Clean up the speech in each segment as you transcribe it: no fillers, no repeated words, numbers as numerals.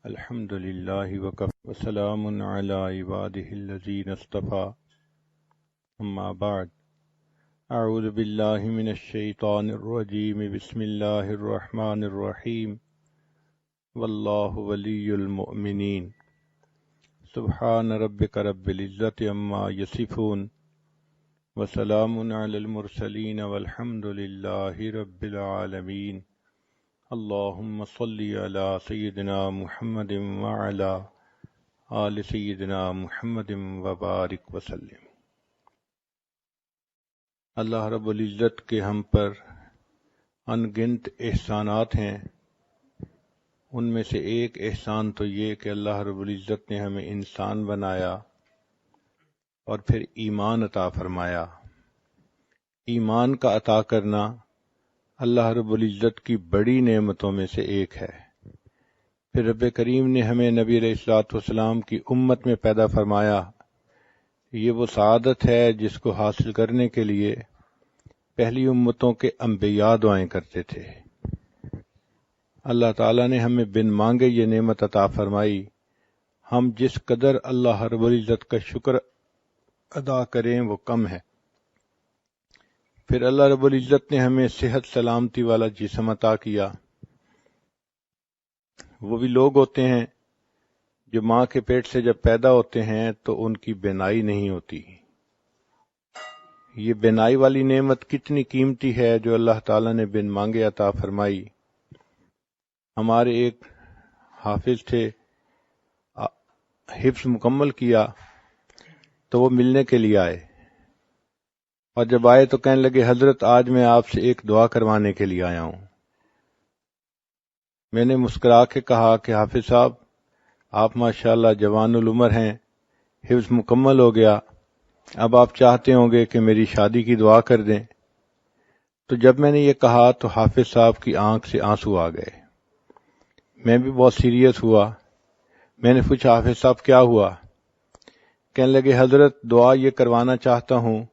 الحمد لله وكفى وسلام على عباده الذين اصطفى أما بعد أعوذ بالله من الشيطان الرجيم بسم الله الرحمن الرحيم والله ولي المؤمنين سبحان ربك رب العزة عما يصفون وسلام على المرسلين والحمد لله رب العالمين اللهم صل على سيدنا محمد وعلى آل سيدنا محمد وبارک وسلم۔ اللہ رب العزت کے ہم پر ان گنت احسانات ہیں، ان میں سے ایک احسان تو یہ کہ اللہ رب العزت نے ہمیں انسان بنایا اور پھر ایمان عطا فرمایا۔ ایمان کا عطا کرنا اللہ رب العزت کی بڑی نعمتوں میں سے ایک ہے۔ پھر رب کریم نے ہمیں نبی علیہ الصلوۃ والسلام کی امت میں پیدا فرمایا۔ یہ وہ سعادت ہے جس کو حاصل کرنے کے لیے پہلی امتوں کے انبیاء دعائیں کرتے تھے۔ اللہ تعالیٰ نے ہمیں بن مانگے یہ نعمت عطا فرمائی۔ ہم جس قدر اللہ رب العزت کا شکر ادا کریں وہ کم ہے۔ پھر اللہ رب العزت نے ہمیں صحت سلامتی والا جسم عطا کیا۔ وہ بھی لوگ ہوتے ہیں جو ماں کے پیٹ سے جب پیدا ہوتے ہیں تو ان کی بینائی نہیں ہوتی۔ یہ بینائی والی نعمت کتنی قیمتی ہے جو اللہ تعالیٰ نے بن مانگے عطا فرمائی۔ ہمارے ایک حافظ تھے، حفظ مکمل کیا تو وہ ملنے کے لیے آئے، اور جب آئے تو کہنے لگے حضرت آج میں آپ سے ایک دعا کروانے کے لیے آیا ہوں۔ میں نے مسکرا کے کہا کہ حافظ صاحب آپ ماشاءاللہ جوان العمر ہیں، حفظ مکمل ہو گیا، اب آپ چاہتے ہوں گے کہ میری شادی کی دعا کر دیں۔ تو جب میں نے یہ کہا تو حافظ صاحب کی آنکھ سے آنسو آ گئے۔ میں بھی بہت سیریس ہوا۔ میں نے پوچھا حافظ صاحب کیا ہوا؟ کہنے لگے حضرت دعا یہ کروانا چاہتا ہوں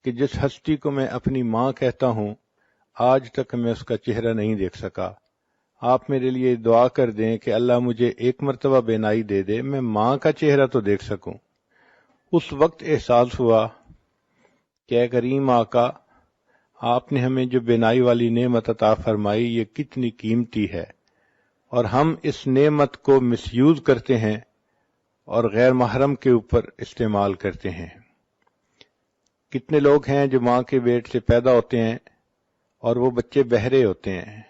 کہ جس ہستی کو میں اپنی ماں کہتا ہوں آج تک میں اس کا چہرہ نہیں دیکھ سکا، آپ میرے لیے دعا کر دیں کہ اللہ مجھے ایک مرتبہ بینائی دے دے، میں ماں کا چہرہ تو دیکھ سکوں۔ اس وقت احساس ہوا کہ اے کریم آقا، آپ نے ہمیں جو بینائی والی نعمت عطا فرمائی یہ کتنی قیمتی ہے، اور ہم اس نعمت کو مس یوز کرتے ہیں اور غیر محرم کے اوپر استعمال کرتے ہیں۔ کتنے لوگ ہیں جو ماں کے پیٹ سے پیدا ہوتے ہیں اور وہ بچے بہرے ہوتے ہیں،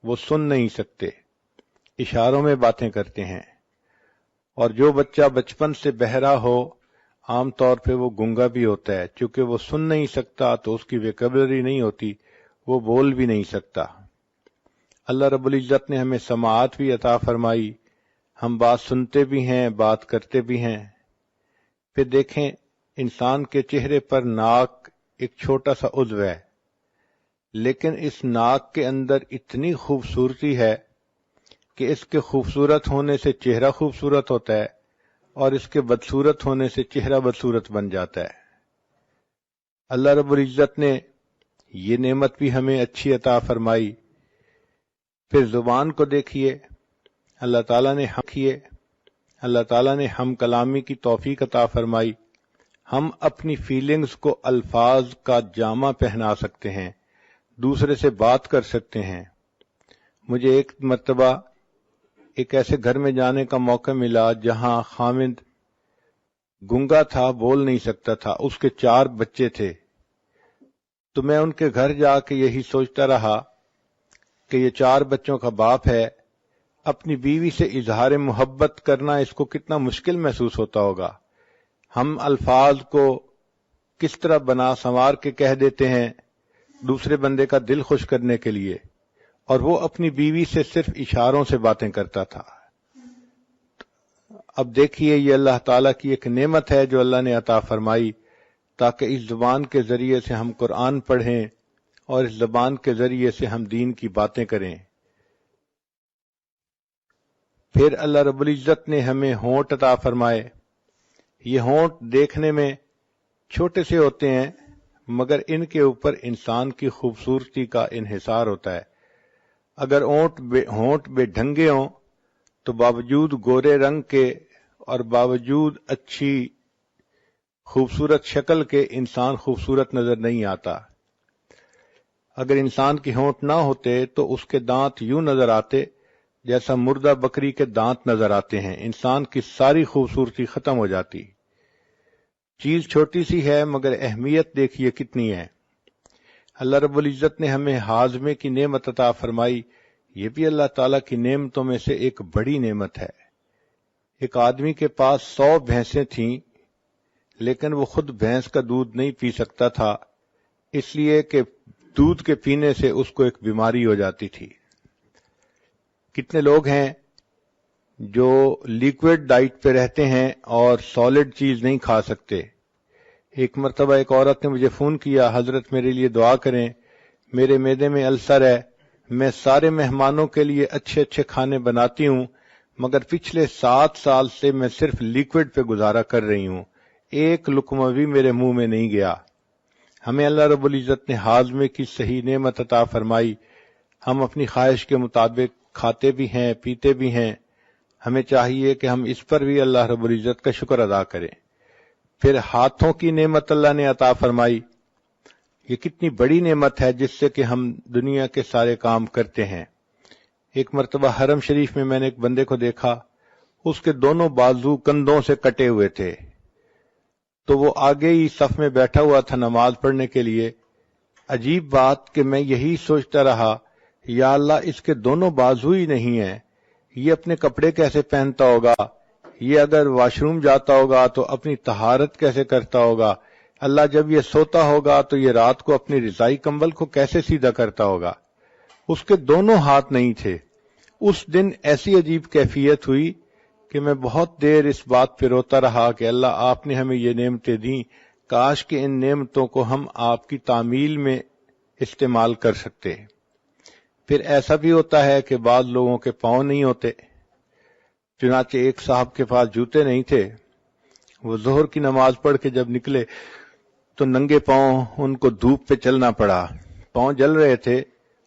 وہ سن نہیں سکتے، اشاروں میں باتیں کرتے ہیں، اور جو بچہ بچپن سے بہرا ہو عام طور پہ وہ گنگا بھی ہوتا ہے، چونکہ وہ سن نہیں سکتا تو اس کی ویکیبلری نہیں ہوتی، وہ بول بھی نہیں سکتا۔ اللہ رب العزت نے ہمیں سماعت بھی عطا فرمائی، ہم بات سنتے بھی ہیں، بات کرتے بھی ہیں۔ پھر دیکھیں انسان کے چہرے پر ناک ایک چھوٹا سا عضو ہے، لیکن اس ناک کے اندر اتنی خوبصورتی ہے کہ اس کے خوبصورت ہونے سے چہرہ خوبصورت ہوتا ہے اور اس کے بدصورت ہونے سے چہرہ بدصورت بن جاتا ہے۔ اللہ رب العزت نے یہ نعمت بھی ہمیں اچھی عطا فرمائی۔ پھر زبان کو دیکھیے، اللہ تعالیٰ نے ہم کلامی کی توفیق عطا فرمائی۔ ہم اپنی فیلنگز کو الفاظ کا جامہ پہنا سکتے ہیں، دوسرے سے بات کر سکتے ہیں۔ مجھے ایک مرتبہ ایک ایسے گھر میں جانے کا موقع ملا جہاں خاوند گنگا تھا، بول نہیں سکتا تھا، اس کے 4 بچے تھے۔ تو میں ان کے گھر جا کے یہی سوچتا رہا کہ یہ 4 بچوں کا باپ ہے، اپنی بیوی سے اظہار محبت کرنا اس کو کتنا مشکل محسوس ہوتا ہوگا۔ ہم الفاظ کو کس طرح بنا سنوار کے کہہ دیتے ہیں دوسرے بندے کا دل خوش کرنے کے لیے، اور وہ اپنی بیوی سے صرف اشاروں سے باتیں کرتا تھا۔ اب دیکھیے یہ اللہ تعالیٰ کی ایک نعمت ہے جو اللہ نے عطا فرمائی تاکہ اس زبان کے ذریعے سے ہم قرآن پڑھیں اور اس زبان کے ذریعے سے ہم دین کی باتیں کریں۔ پھر اللہ رب العزت نے ہمیں ہونٹ عطا فرمائے۔ یہ ہونٹ دیکھنے میں چھوٹے سے ہوتے ہیں مگر ان کے اوپر انسان کی خوبصورتی کا انحصار ہوتا ہے۔ اگر ہونٹ بے ڈھنگے ہوں تو باوجود گورے رنگ کے اور باوجود اچھی خوبصورت شکل کے انسان خوبصورت نظر نہیں آتا۔ اگر انسان کے ہونٹ نہ ہوتے تو اس کے دانت یوں نظر آتے جیسا مردہ بکری کے دانت نظر آتے ہیں، انسان کی ساری خوبصورتی ختم ہو جاتی۔ چیز چھوٹی سی ہے مگر اہمیت دیکھیے کتنی ہے۔ اللہ رب العزت نے ہمیں ہاضمے کی نعمت عطا فرمائی، یہ بھی اللہ تعالیٰ کی نعمتوں میں سے ایک بڑی نعمت ہے۔ ایک آدمی کے پاس 100 بھینسیں تھیں لیکن وہ خود بھینس کا دودھ نہیں پی سکتا تھا، اس لیے کہ دودھ کے پینے سے اس کو ایک بیماری ہو جاتی تھی۔ کتنے لوگ ہیں جو لیکوڈ ڈائٹ پہ رہتے ہیں اور سالڈ چیز نہیں کھا سکتے۔ ایک مرتبہ ایک عورت نے مجھے فون کیا، حضرت میرے لیے دعا کریں، میرے معدے میں السر ہے، میں سارے مہمانوں کے لیے اچھے اچھے کھانے بناتی ہوں مگر پچھلے 7 سال سے میں صرف لیکوڈ پہ گزارا کر رہی ہوں، ایک لقمہ بھی میرے منہ میں نہیں گیا۔ ہمیں اللہ رب العزت نے ہاضمے کی صحیح نعمت عطا فرمائی، ہم اپنی خواہش کے مطابق کھاتے بھی ہیں پیتے بھی ہیں، ہمیں چاہیے کہ ہم اس پر بھی اللہ رب العزت کا شکر ادا کریں۔ پھر ہاتھوں کی نعمت اللہ نے عطا فرمائی، یہ کتنی بڑی نعمت ہے جس سے کہ ہم دنیا کے سارے کام کرتے ہیں۔ ایک مرتبہ حرم شریف میں میں نے ایک بندے کو دیکھا، اس کے دونوں بازو کندھوں سے کٹے ہوئے تھے، تو وہ آگے ہی صف میں بیٹھا ہوا تھا نماز پڑھنے کے لیے۔ عجیب بات کہ میں یہی سوچتا رہا، یا اللہ اس کے دونوں بازو ہی نہیں ہیں، یہ اپنے کپڑے کیسے پہنتا ہوگا، یہ اگر واش روم جاتا ہوگا تو اپنی طہارت کیسے کرتا ہوگا، اللہ جب یہ سوتا ہوگا تو یہ رات کو اپنی رضائی کمبل کو کیسے سیدھا کرتا ہوگا۔ اس کے دونوں ہاتھ نہیں تھے۔ اس دن ایسی عجیب کیفیت ہوئی کہ میں بہت دیر اس بات پہ روتا رہا کہ اللہ آپ نے ہمیں یہ نعمتیں دیں، کاش کہ ان نعمتوں کو ہم آپ کی تعمیل میں استعمال کر سکتے۔ پھر ایسا بھی ہوتا ہے کہ بعض لوگوں کے پاؤں نہیں ہوتے، چنانچہ ایک صاحب کے پاس جوتے نہیں تھے، وہ ظہر کی نماز پڑھ کے جب نکلے تو ننگے پاؤں ان کو دھوپ پہ چلنا پڑا، پاؤں جل رہے تھے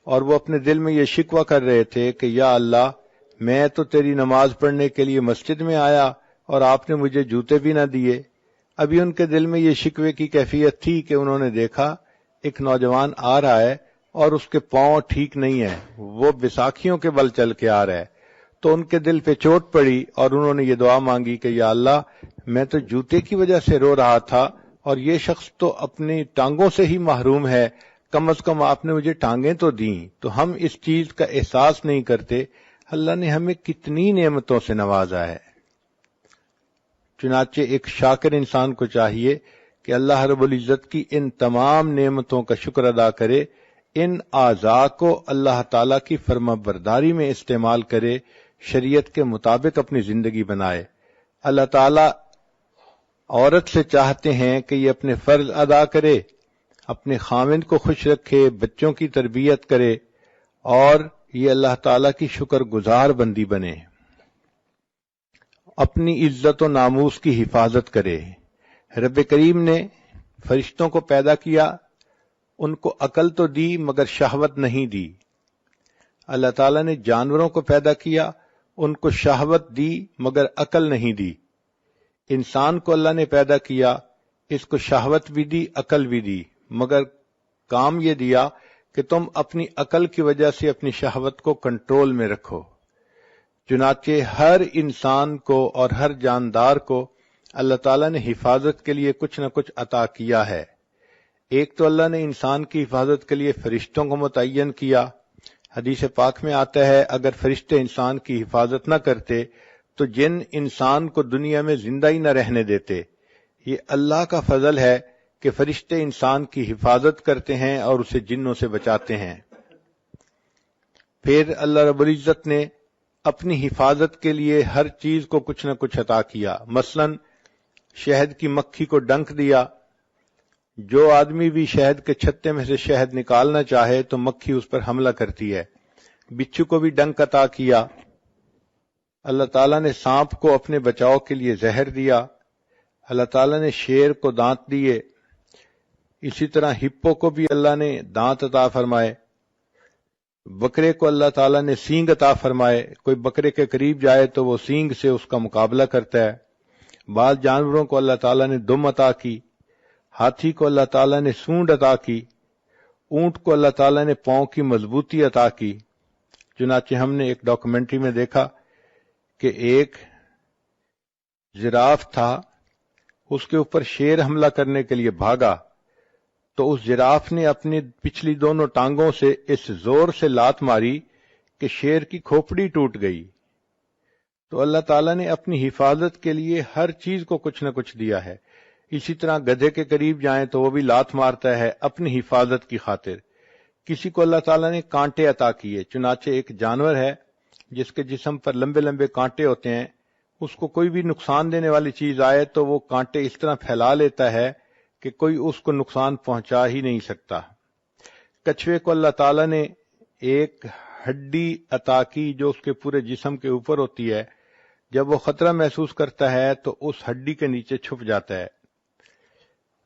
اور وہ اپنے دل میں یہ شکوہ کر رہے تھے کہ یا اللہ میں تو تیری نماز پڑھنے کے لیے مسجد میں آیا اور آپ نے مجھے جوتے بھی نہ دیے۔ ابھی ان کے دل میں یہ شکوے کی کیفیت تھی کہ انہوں نے دیکھا ایک نوجوان آ رہا ہے اور اس کے پاؤں ٹھیک نہیں ہیں، وہ بیساکھیوں کے بل چل کے آ رہا ہے، تو ان کے دل پہ چوٹ پڑی اور انہوں نے یہ دعا مانگی کہ یا اللہ میں تو جوتے کی وجہ سے رو رہا تھا اور یہ شخص تو اپنی ٹانگوں سے ہی محروم ہے، کم از کم آپ نے مجھے ٹانگیں تو دیں۔ تو ہم اس چیز کا احساس نہیں کرتے اللہ نے ہمیں کتنی نعمتوں سے نوازا ہے۔ چنانچہ ایک شاکر انسان کو چاہیے کہ اللہ رب العزت کی ان تمام نعمتوں کا شکر ادا کرے، ان اعضاء کو اللہ تعالیٰ کی فرما برداری میں استعمال کرے، شریعت کے مطابق اپنی زندگی بنائے۔ اللہ تعالیٰ عورت سے چاہتے ہیں کہ یہ اپنے فرض ادا کرے، اپنے خاوند کو خوش رکھے، بچوں کی تربیت کرے اور یہ اللہ تعالیٰ کی شکر گزار بندی بنے، اپنی عزت و ناموس کی حفاظت کرے۔ رب کریم نے فرشتوں کو پیدا کیا، ان کو عقل تو دی مگر شہوت نہیں دی۔ اللہ تعالیٰ نے جانوروں کو پیدا کیا، ان کو شہوت دی مگر عقل نہیں دی۔ انسان کو اللہ نے پیدا کیا، اس کو شہوت بھی دی عقل بھی دی، مگر کام یہ دیا کہ تم اپنی عقل کی وجہ سے اپنی شہوت کو کنٹرول میں رکھو۔ چنانچہ ہر انسان کو اور ہر جاندار کو اللہ تعالیٰ نے حفاظت کے لیے کچھ نہ کچھ عطا کیا ہے۔ ایک تو اللہ نے انسان کی حفاظت کے لیے فرشتوں کو متعین کیا۔ حدیث پاک میں آتا ہے اگر فرشتے انسان کی حفاظت نہ کرتے تو جن انسان کو دنیا میں زندہ ہی نہ رہنے دیتے۔ یہ اللہ کا فضل ہے کہ فرشتے انسان کی حفاظت کرتے ہیں اور اسے جنوں سے بچاتے ہیں۔ پھر اللہ رب العزت نے اپنی حفاظت کے لیے ہر چیز کو کچھ نہ کچھ عطا کیا۔ مثلا شہد کی مکھی کو ڈنک دیا، جو آدمی بھی شہد کے چھتے میں سے شہد نکالنا چاہے تو مکھی اس پر حملہ کرتی ہے۔ بچھو کو بھی ڈنک عطا کیا۔ اللہ تعالیٰ نے سانپ کو اپنے بچاؤ کے لیے زہر دیا۔ اللہ تعالیٰ نے شیر کو دانت دیے، اسی طرح ہپو کو بھی اللہ نے دانت عطا فرمائے۔ بکرے کو اللہ تعالیٰ نے سینگ عطا فرمائے، کوئی بکرے کے قریب جائے تو وہ سینگ سے اس کا مقابلہ کرتا ہے۔ بعض جانوروں کو اللہ تعالیٰ نے دم عطا کی، ہاتھی کو اللہ تعالیٰ نے سونڈ عطا کی، اونٹ کو اللہ تعالیٰ نے پاؤں کی مضبوطی عطا کی۔ چنانچہ ہم نے ایک ڈاکومنٹری میں دیکھا کہ ایک جراف تھا، اس کے اوپر شیر حملہ کرنے کے لیے بھاگا تو اس جراف نے اپنی پچھلی دونوں ٹانگوں سے اس زور سے لات ماری کہ شیر کی کھوپڑی ٹوٹ گئی۔ تو اللہ تعالیٰ نے اپنی حفاظت کے لیے ہر چیز کو کچھ نہ کچھ دیا ہے۔ اسی طرح گدھے کے قریب جائیں تو وہ بھی لات مارتا ہے اپنی حفاظت کی خاطر۔ کسی کو اللہ تعالیٰ نے کانٹے عطا کیے، چنانچہ ایک جانور ہے جس کے جسم پر لمبے لمبے کانٹے ہوتے ہیں، اس کو کوئی بھی نقصان دینے والی چیز آئے تو وہ کانٹے اس طرح پھیلا لیتا ہے کہ کوئی اس کو نقصان پہنچا ہی نہیں سکتا۔ کچھوے کو اللہ تعالیٰ نے ایک ہڈی عطا کی جو اس کے پورے جسم کے اوپر ہوتی ہے، جب وہ خطرہ محسوس کرتا ہے تو اس ہڈی کے نیچے چھپ جاتا ہے۔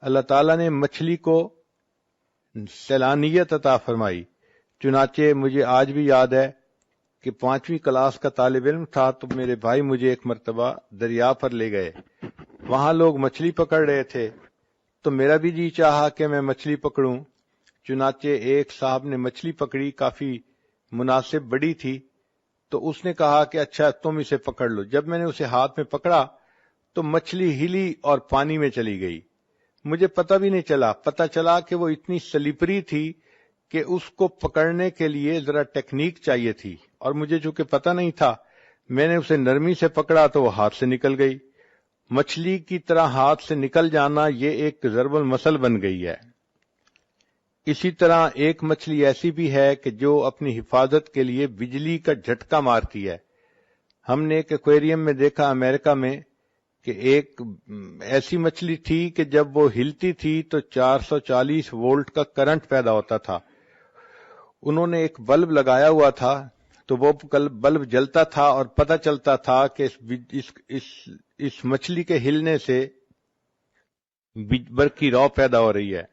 اللہ تعالیٰ نے مچھلی کو سیلانیت عطا فرمائی، چنانچہ مجھے آج بھی یاد ہے کہ 5ویں کلاس کا طالب علم تھا تو میرے بھائی مجھے ایک مرتبہ دریا پر لے گئے، وہاں لوگ مچھلی پکڑ رہے تھے تو میرا بھی جی چاہا کہ میں مچھلی پکڑوں۔ چنانچہ ایک صاحب نے مچھلی پکڑی، کافی مناسب بڑی تھی، تو اس نے کہا کہ اچھا تم اسے پکڑ لو۔ جب میں نے اسے ہاتھ میں پکڑا تو مچھلی ہلی اور پانی میں چلی گئی، مجھے پتہ بھی نہیں چلا۔ پتہ چلا کہ وہ اتنی سلیپری تھی کہ اس کو پکڑنے کے لیے ذرا ٹیکنیک چاہیے تھی، اور مجھے چونکہ پتہ نہیں تھا میں نے اسے نرمی سے پکڑا تو وہ ہاتھ سے نکل گئی۔ مچھلی کی طرح ہاتھ سے نکل جانا یہ ایک ضرب المثل بن گئی ہے۔ اسی طرح ایک مچھلی ایسی بھی ہے کہ جو اپنی حفاظت کے لیے بجلی کا جھٹکا مارتی ہے۔ ہم نے ایک ایکویریم میں دیکھا امریکہ میں کہ ایک ایسی مچھلی تھی کہ جب وہ ہلتی تھی تو 440 وولٹ کا کرنٹ پیدا ہوتا تھا۔ انہوں نے ایک بلب لگایا ہوا تھا تو وہ بلب جلتا تھا اور پتہ چلتا تھا کہ اس مچھلی کے ہلنے سے برقی رو پیدا ہو رہی ہے۔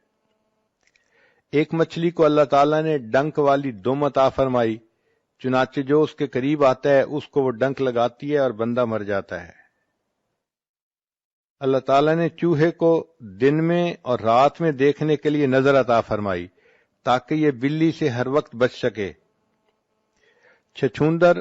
ایک مچھلی کو اللہ تعالیٰ نے ڈنک والی دم عطا فرمائی، چنانچہ جو اس کے قریب آتا ہے اس کو وہ ڈنک لگاتی ہے اور بندہ مر جاتا ہے۔ اللہ تعالیٰ نے چوہے کو دن میں اور رات میں دیکھنے کے لیے نظر عطا فرمائی تاکہ یہ بلی سے ہر وقت بچ سکے۔ چھچھوندر،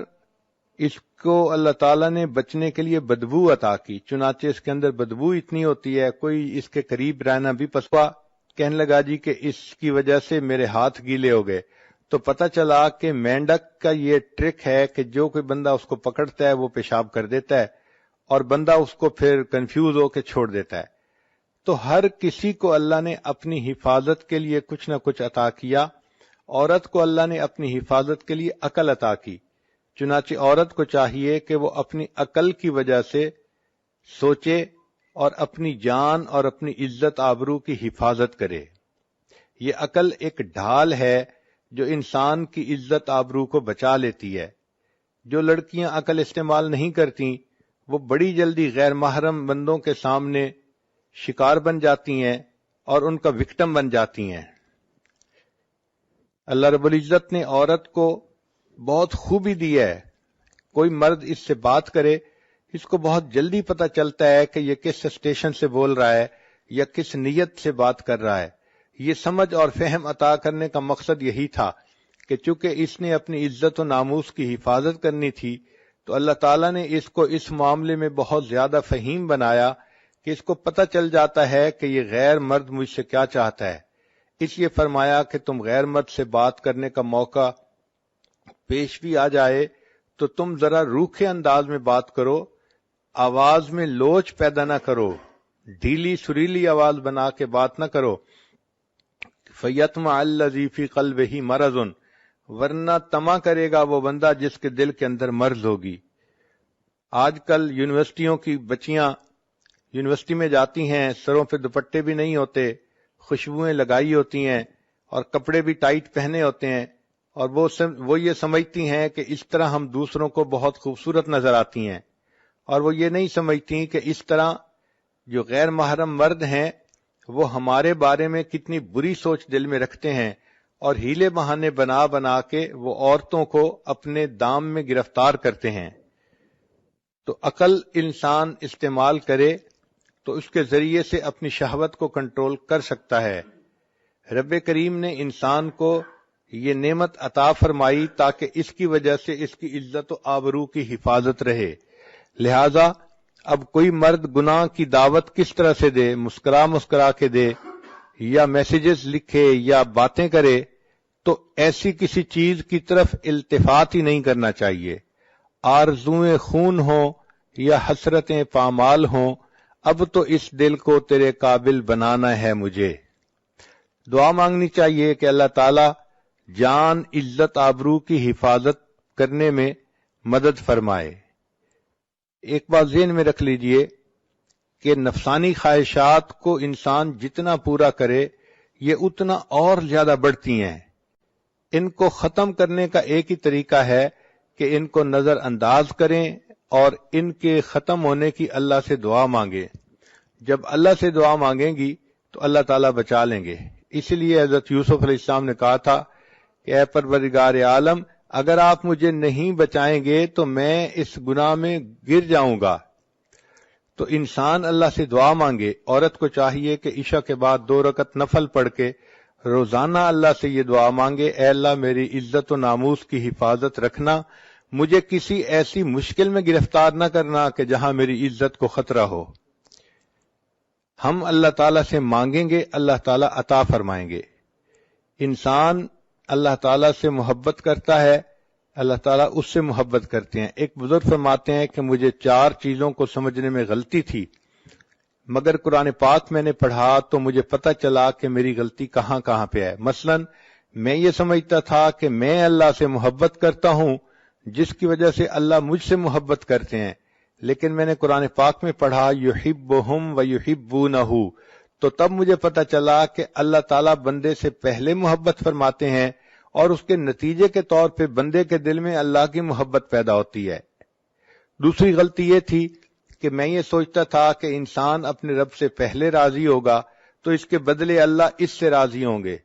اس کو اللہ تعالیٰ نے بچنے کے لیے بدبو عطا کی، چنانچہ اس کے اندر بدبو اتنی ہوتی ہے کوئی اس کے قریب رہنا بھی پسوا۔ کہنے لگا جی کہ اس کی وجہ سے میرے ہاتھ گیلے ہو گئے، تو پتہ چلا کہ مینڈک کا یہ ٹرک ہے کہ جو کوئی بندہ اس کو پکڑتا ہے وہ پیشاب کر دیتا ہے اور بندہ اس کو پھر کنفیوز ہو کے چھوڑ دیتا ہے۔ تو ہر کسی کو اللہ نے اپنی حفاظت کے لیے کچھ نہ کچھ عطا کیا۔ عورت کو اللہ نے اپنی حفاظت کے لیے عقل عطا کی، چنانچہ عورت کو چاہیے کہ وہ اپنی عقل کی وجہ سے سوچے اور اپنی جان اور اپنی عزت آبرو کی حفاظت کرے۔ یہ عقل ایک ڈھال ہے جو انسان کی عزت آبرو کو بچا لیتی ہے۔ جو لڑکیاں عقل استعمال نہیں کرتی وہ بڑی جلدی غیر محرم بندوں کے سامنے شکار بن جاتی ہیں اور ان کا وکٹم بن جاتی ہیں۔ اللہ رب العزت نے عورت کو بہت خوبی دی ہے، کوئی مرد اس سے بات کرے اس کو بہت جلدی پتہ چلتا ہے کہ یہ کس اسٹیشن سے بول رہا ہے یا کس نیت سے بات کر رہا ہے۔ یہ سمجھ اور فہم عطا کرنے کا مقصد یہی تھا کہ چونکہ اس نے اپنی عزت و ناموس کی حفاظت کرنی تھی تو اللہ تعالیٰ نے اس کو اس معاملے میں بہت زیادہ فہیم بنایا کہ اس کو پتہ چل جاتا ہے کہ یہ غیر مرد مجھ سے کیا چاہتا ہے۔ اس لیے فرمایا کہ تم غیر مرد سے بات کرنے کا موقع پیش بھی آ جائے تو تم ذرا روکھے انداز میں بات کرو، آواز میں لوچ پیدا نہ کرو، ڈھیلی سریلی آواز بنا کے بات نہ کرو۔ فَيَطْمَعَ الَّذِي فِي قَلْبِهِ مَرَضٌ، ورنہ طمع کرے گا وہ بندہ جس کے دل کے اندر مرض ہوگی۔ آج کل یونیورسٹیوں کی بچیاں یونیورسٹی میں جاتی ہیں، سروں پہ دوپٹے بھی نہیں ہوتے، خوشبوئیں لگائی ہوتی ہیں اور کپڑے بھی ٹائٹ پہنے ہوتے ہیں، اور وہ یہ سمجھتی ہیں کہ اس طرح ہم دوسروں کو بہت خوبصورت نظر آتی ہیں، اور وہ یہ نہیں سمجھتی کہ اس طرح جو غیر محرم مرد ہیں وہ ہمارے بارے میں کتنی بری سوچ دل میں رکھتے ہیں اور ہیلے بہانے بنا بنا کے وہ عورتوں کو اپنے دام میں گرفتار کرتے ہیں۔ تو عقل انسان استعمال کرے تو اس کے ذریعے سے اپنی شہوت کو کنٹرول کر سکتا ہے۔ رب کریم نے انسان کو یہ نعمت عطا فرمائی تاکہ اس کی وجہ سے اس کی عزت و آبرو کی حفاظت رہے۔ لہذا اب کوئی مرد گناہ کی دعوت کس طرح سے دے، مسکرا مسکرا کے دے یا میسیجز لکھے یا باتیں کرے، تو ایسی کسی چیز کی طرف التفات ہی نہیں کرنا چاہیے۔ آرزویں خون ہوں یا حسرتیں پامال ہوں، اب تو اس دل کو تیرے قابل بنانا ہے مجھے۔ دعا مانگنی چاہیے کہ اللہ تعالی جان عزت آبرو کی حفاظت کرنے میں مدد فرمائے۔ ایک بات ذہن میں رکھ لیجئے کہ نفسانی خواہشات کو انسان جتنا پورا کرے یہ اتنا اور زیادہ بڑھتی ہیں۔ ان کو ختم کرنے کا ایک ہی طریقہ ہے کہ ان کو نظر انداز کریں اور ان کے ختم ہونے کی اللہ سے دعا مانگیں۔ جب اللہ سے دعا مانگیں گی تو اللہ تعالیٰ بچا لیں گے۔ اس لیے حضرت یوسف علیہ السلام نے کہا تھا کہ اے پروردگار عالم، اگر آپ مجھے نہیں بچائیں گے تو میں اس گناہ میں گر جاؤں گا۔ تو انسان اللہ سے دعا مانگے۔ عورت کو چاہیے کہ عشاء کے بعد 2 رکعت نفل پڑھ کے روزانہ اللہ سے یہ دعا مانگے، اے اللہ میری عزت و ناموس کی حفاظت رکھنا، مجھے کسی ایسی مشکل میں گرفتار نہ کرنا کہ جہاں میری عزت کو خطرہ ہو۔ ہم اللہ تعالیٰ سے مانگیں گے، اللہ تعالیٰ عطا فرمائیں گے۔ انسان اللہ تعالیٰ سے محبت کرتا ہے، اللہ تعالیٰ اس سے محبت کرتے ہیں۔ ایک بزرگ فرماتے ہیں کہ مجھے 4 چیزوں کو سمجھنے میں غلطی تھی، مگر قرآن پاک میں نے پڑھا تو مجھے پتہ چلا کہ میری غلطی کہاں کہاں پہ ہے۔ مثلا میں یہ سمجھتا تھا کہ میں اللہ سے محبت کرتا ہوں جس کی وجہ سے اللہ مجھ سے محبت کرتے ہیں، لیکن میں نے قرآن پاک میں پڑھا یحبہم ویحبونہ، تو تب مجھے پتہ چلا کہ اللہ تعالیٰ بندے سے پہلے محبت فرماتے ہیں اور اس کے نتیجے کے طور پہ بندے کے دل میں اللہ کی محبت پیدا ہوتی ہے۔ دوسری غلطی یہ تھی کہ میں یہ سوچتا تھا کہ انسان اپنے رب سے پہلے راضی ہوگا تو اس کے بدلے اللہ اس سے راضی ہوں گے۔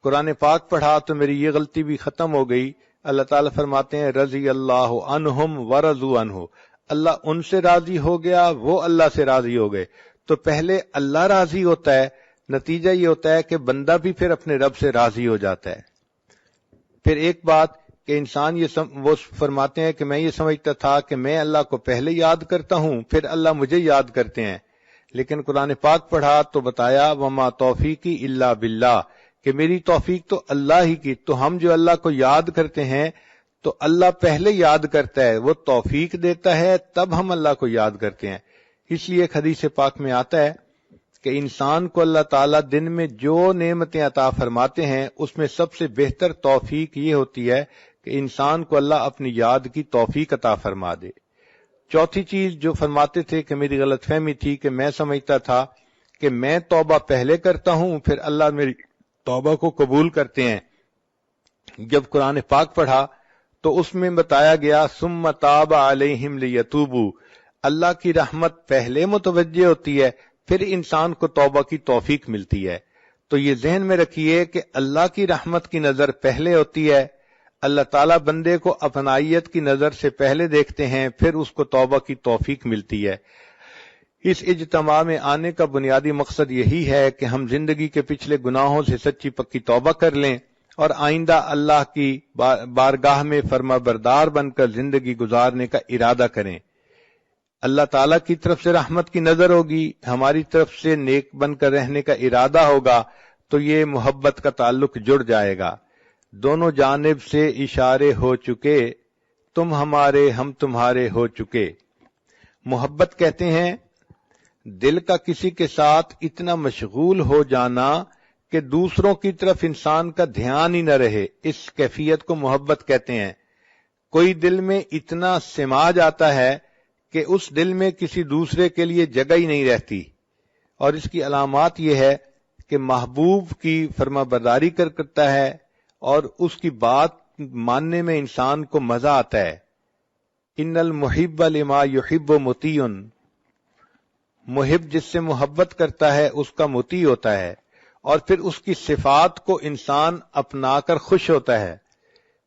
قرآن پاک پڑھا تو میری یہ غلطی بھی ختم ہو گئی۔ اللہ تعالیٰ فرماتے ہیں رضی اللہ عنہم ورضوا عنہ، اللہ ان سے راضی ہو گیا، وہ اللہ سے راضی ہو گئے۔ تو پہلے اللہ راضی ہوتا ہے، نتیجہ یہ ہوتا ہے کہ بندہ بھی پھر اپنے رب سے راضی ہو جاتا ہے۔ پھر ایک بات کہ انسان وہ فرماتے ہیں کہ میں یہ سمجھتا تھا کہ میں اللہ کو پہلے یاد کرتا ہوں پھر اللہ مجھے یاد کرتے ہیں، لیکن قرآن پاک پڑھا تو بتایا وما توفیقی الا باللہ، کہ میری توفیق تو اللہ ہی کی۔ تو ہم جو اللہ کو یاد کرتے ہیں تو اللہ پہلے یاد کرتا ہے، وہ توفیق دیتا ہے، تب ہم اللہ کو یاد کرتے ہیں۔ اس لیے ایک حدیث پاک میں آتا ہے کہ انسان کو اللہ تعالیٰ دن میں جو نعمتیں عطا فرماتے ہیں اس میں سب سے بہتر توفیق یہ ہوتی ہے کہ انسان کو اللہ اپنی یاد کی توفیق عطا فرما دے۔ چوتھی چیز جو فرماتے تھے کہ میری غلط فہمی تھی کہ میں سمجھتا تھا کہ میں توبہ پہلے کرتا ہوں پھر اللہ میری توبہ کو قبول کرتے ہیں۔ جب قرآن پاک پڑھا تو اس میں بتایا گیا ثم تاب علیہم لیتوبوا، اللہ کی رحمت پہلے متوجہ ہوتی ہے پھر انسان کو توبہ کی توفیق ملتی ہے۔ تو یہ ذہن میں رکھیے کہ اللہ کی رحمت کی نظر پہلے ہوتی ہے، اللہ تعالیٰ بندے کو اپنائیت کی نظر سے پہلے دیکھتے ہیں پھر اس کو توبہ کی توفیق ملتی ہے۔ اس اجتماع میں آنے کا بنیادی مقصد یہی ہے کہ ہم زندگی کے پچھلے گناہوں سے سچی پکی توبہ کر لیں اور آئندہ اللہ کی بارگاہ میں فرما بردار بن کر زندگی گزارنے کا ارادہ کریں۔ اللہ تعالیٰ کی طرف سے رحمت کی نظر ہوگی، ہماری طرف سے نیک بن کر رہنے کا ارادہ ہوگا، تو یہ محبت کا تعلق جڑ جائے گا۔ دونوں جانب سے اشارے ہو چکے، تم ہمارے ہم تمہارے ہو چکے۔ محبت کہتے ہیں دل کا کسی کے ساتھ اتنا مشغول ہو جانا کہ دوسروں کی طرف انسان کا دھیان ہی نہ رہے، اس کیفیت کو محبت کہتے ہیں۔ کوئی دل میں اتنا سما جاتا ہے کہ اس دل میں کسی دوسرے کے لیے جگہ ہی نہیں رہتی، اور اس کی علامات یہ ہے کہ محبوب کی فرما برداری کرتا ہے اور اس کی بات ماننے میں انسان کو مزہ آتا ہے۔ ان المحب لما یحب مطیع، محب جس سے محبت کرتا ہے اس کا مطیع ہوتا ہے، اور پھر اس کی صفات کو انسان اپنا کر خوش ہوتا ہے۔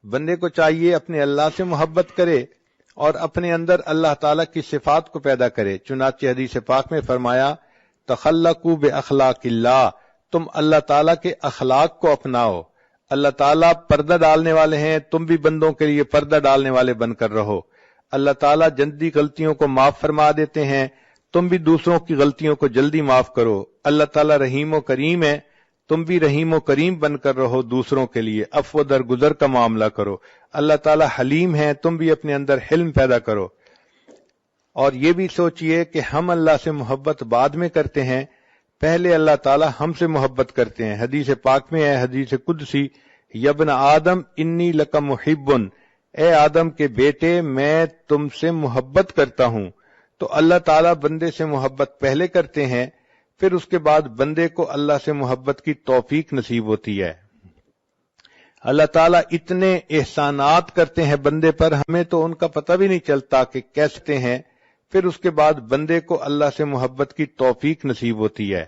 بندے کو چاہیے اپنے اللہ سے محبت کرے اور اپنے اندر اللہ تعالیٰ کی صفات کو پیدا کرے۔ چنانچہ حدیث پاک میں فرمایا تخلقوا باخلاق اللہ، تم اللہ تعالیٰ کے اخلاق کو اپناؤ۔ اللہ تعالیٰ پردہ ڈالنے والے ہیں، تم بھی بندوں کے لیے پردہ ڈالنے والے بن کر رہو۔ اللہ تعالیٰ جلدی غلطیوں کو معاف فرما دیتے ہیں، تم بھی دوسروں کی غلطیوں کو جلدی معاف کرو۔ اللہ تعالیٰ رحیم و کریم ہے، تم بھی رحیم و کریم بن کر رہو، دوسروں کے لیے عفو درگزر کا معاملہ کرو۔ اللہ تعالیٰ حلیم ہے، تم بھی اپنے اندر حلم پیدا کرو۔ اور یہ بھی سوچئے کہ ہم اللہ سے محبت بعد میں کرتے ہیں، پہلے اللہ تعالیٰ ہم سے محبت کرتے ہیں۔ حدیث پاک میں ہے، حدیث قدسی، یا ابن آدم انی لک محب، اے آدم کے بیٹے میں تم سے محبت کرتا ہوں۔ تو اللہ تعالیٰ بندے سے محبت پہلے کرتے ہیں، پھر اس کے بعد بندے کو اللہ سے محبت کی توفیق نصیب ہوتی ہے۔ اللہ تعالیٰ اتنے احسانات کرتے ہیں بندے پر، ہمیں تو ان کا پتہ بھی نہیں چلتا کہ کیسے ہیں، پھر اس کے بعد بندے کو اللہ سے محبت کی توفیق نصیب ہوتی ہے۔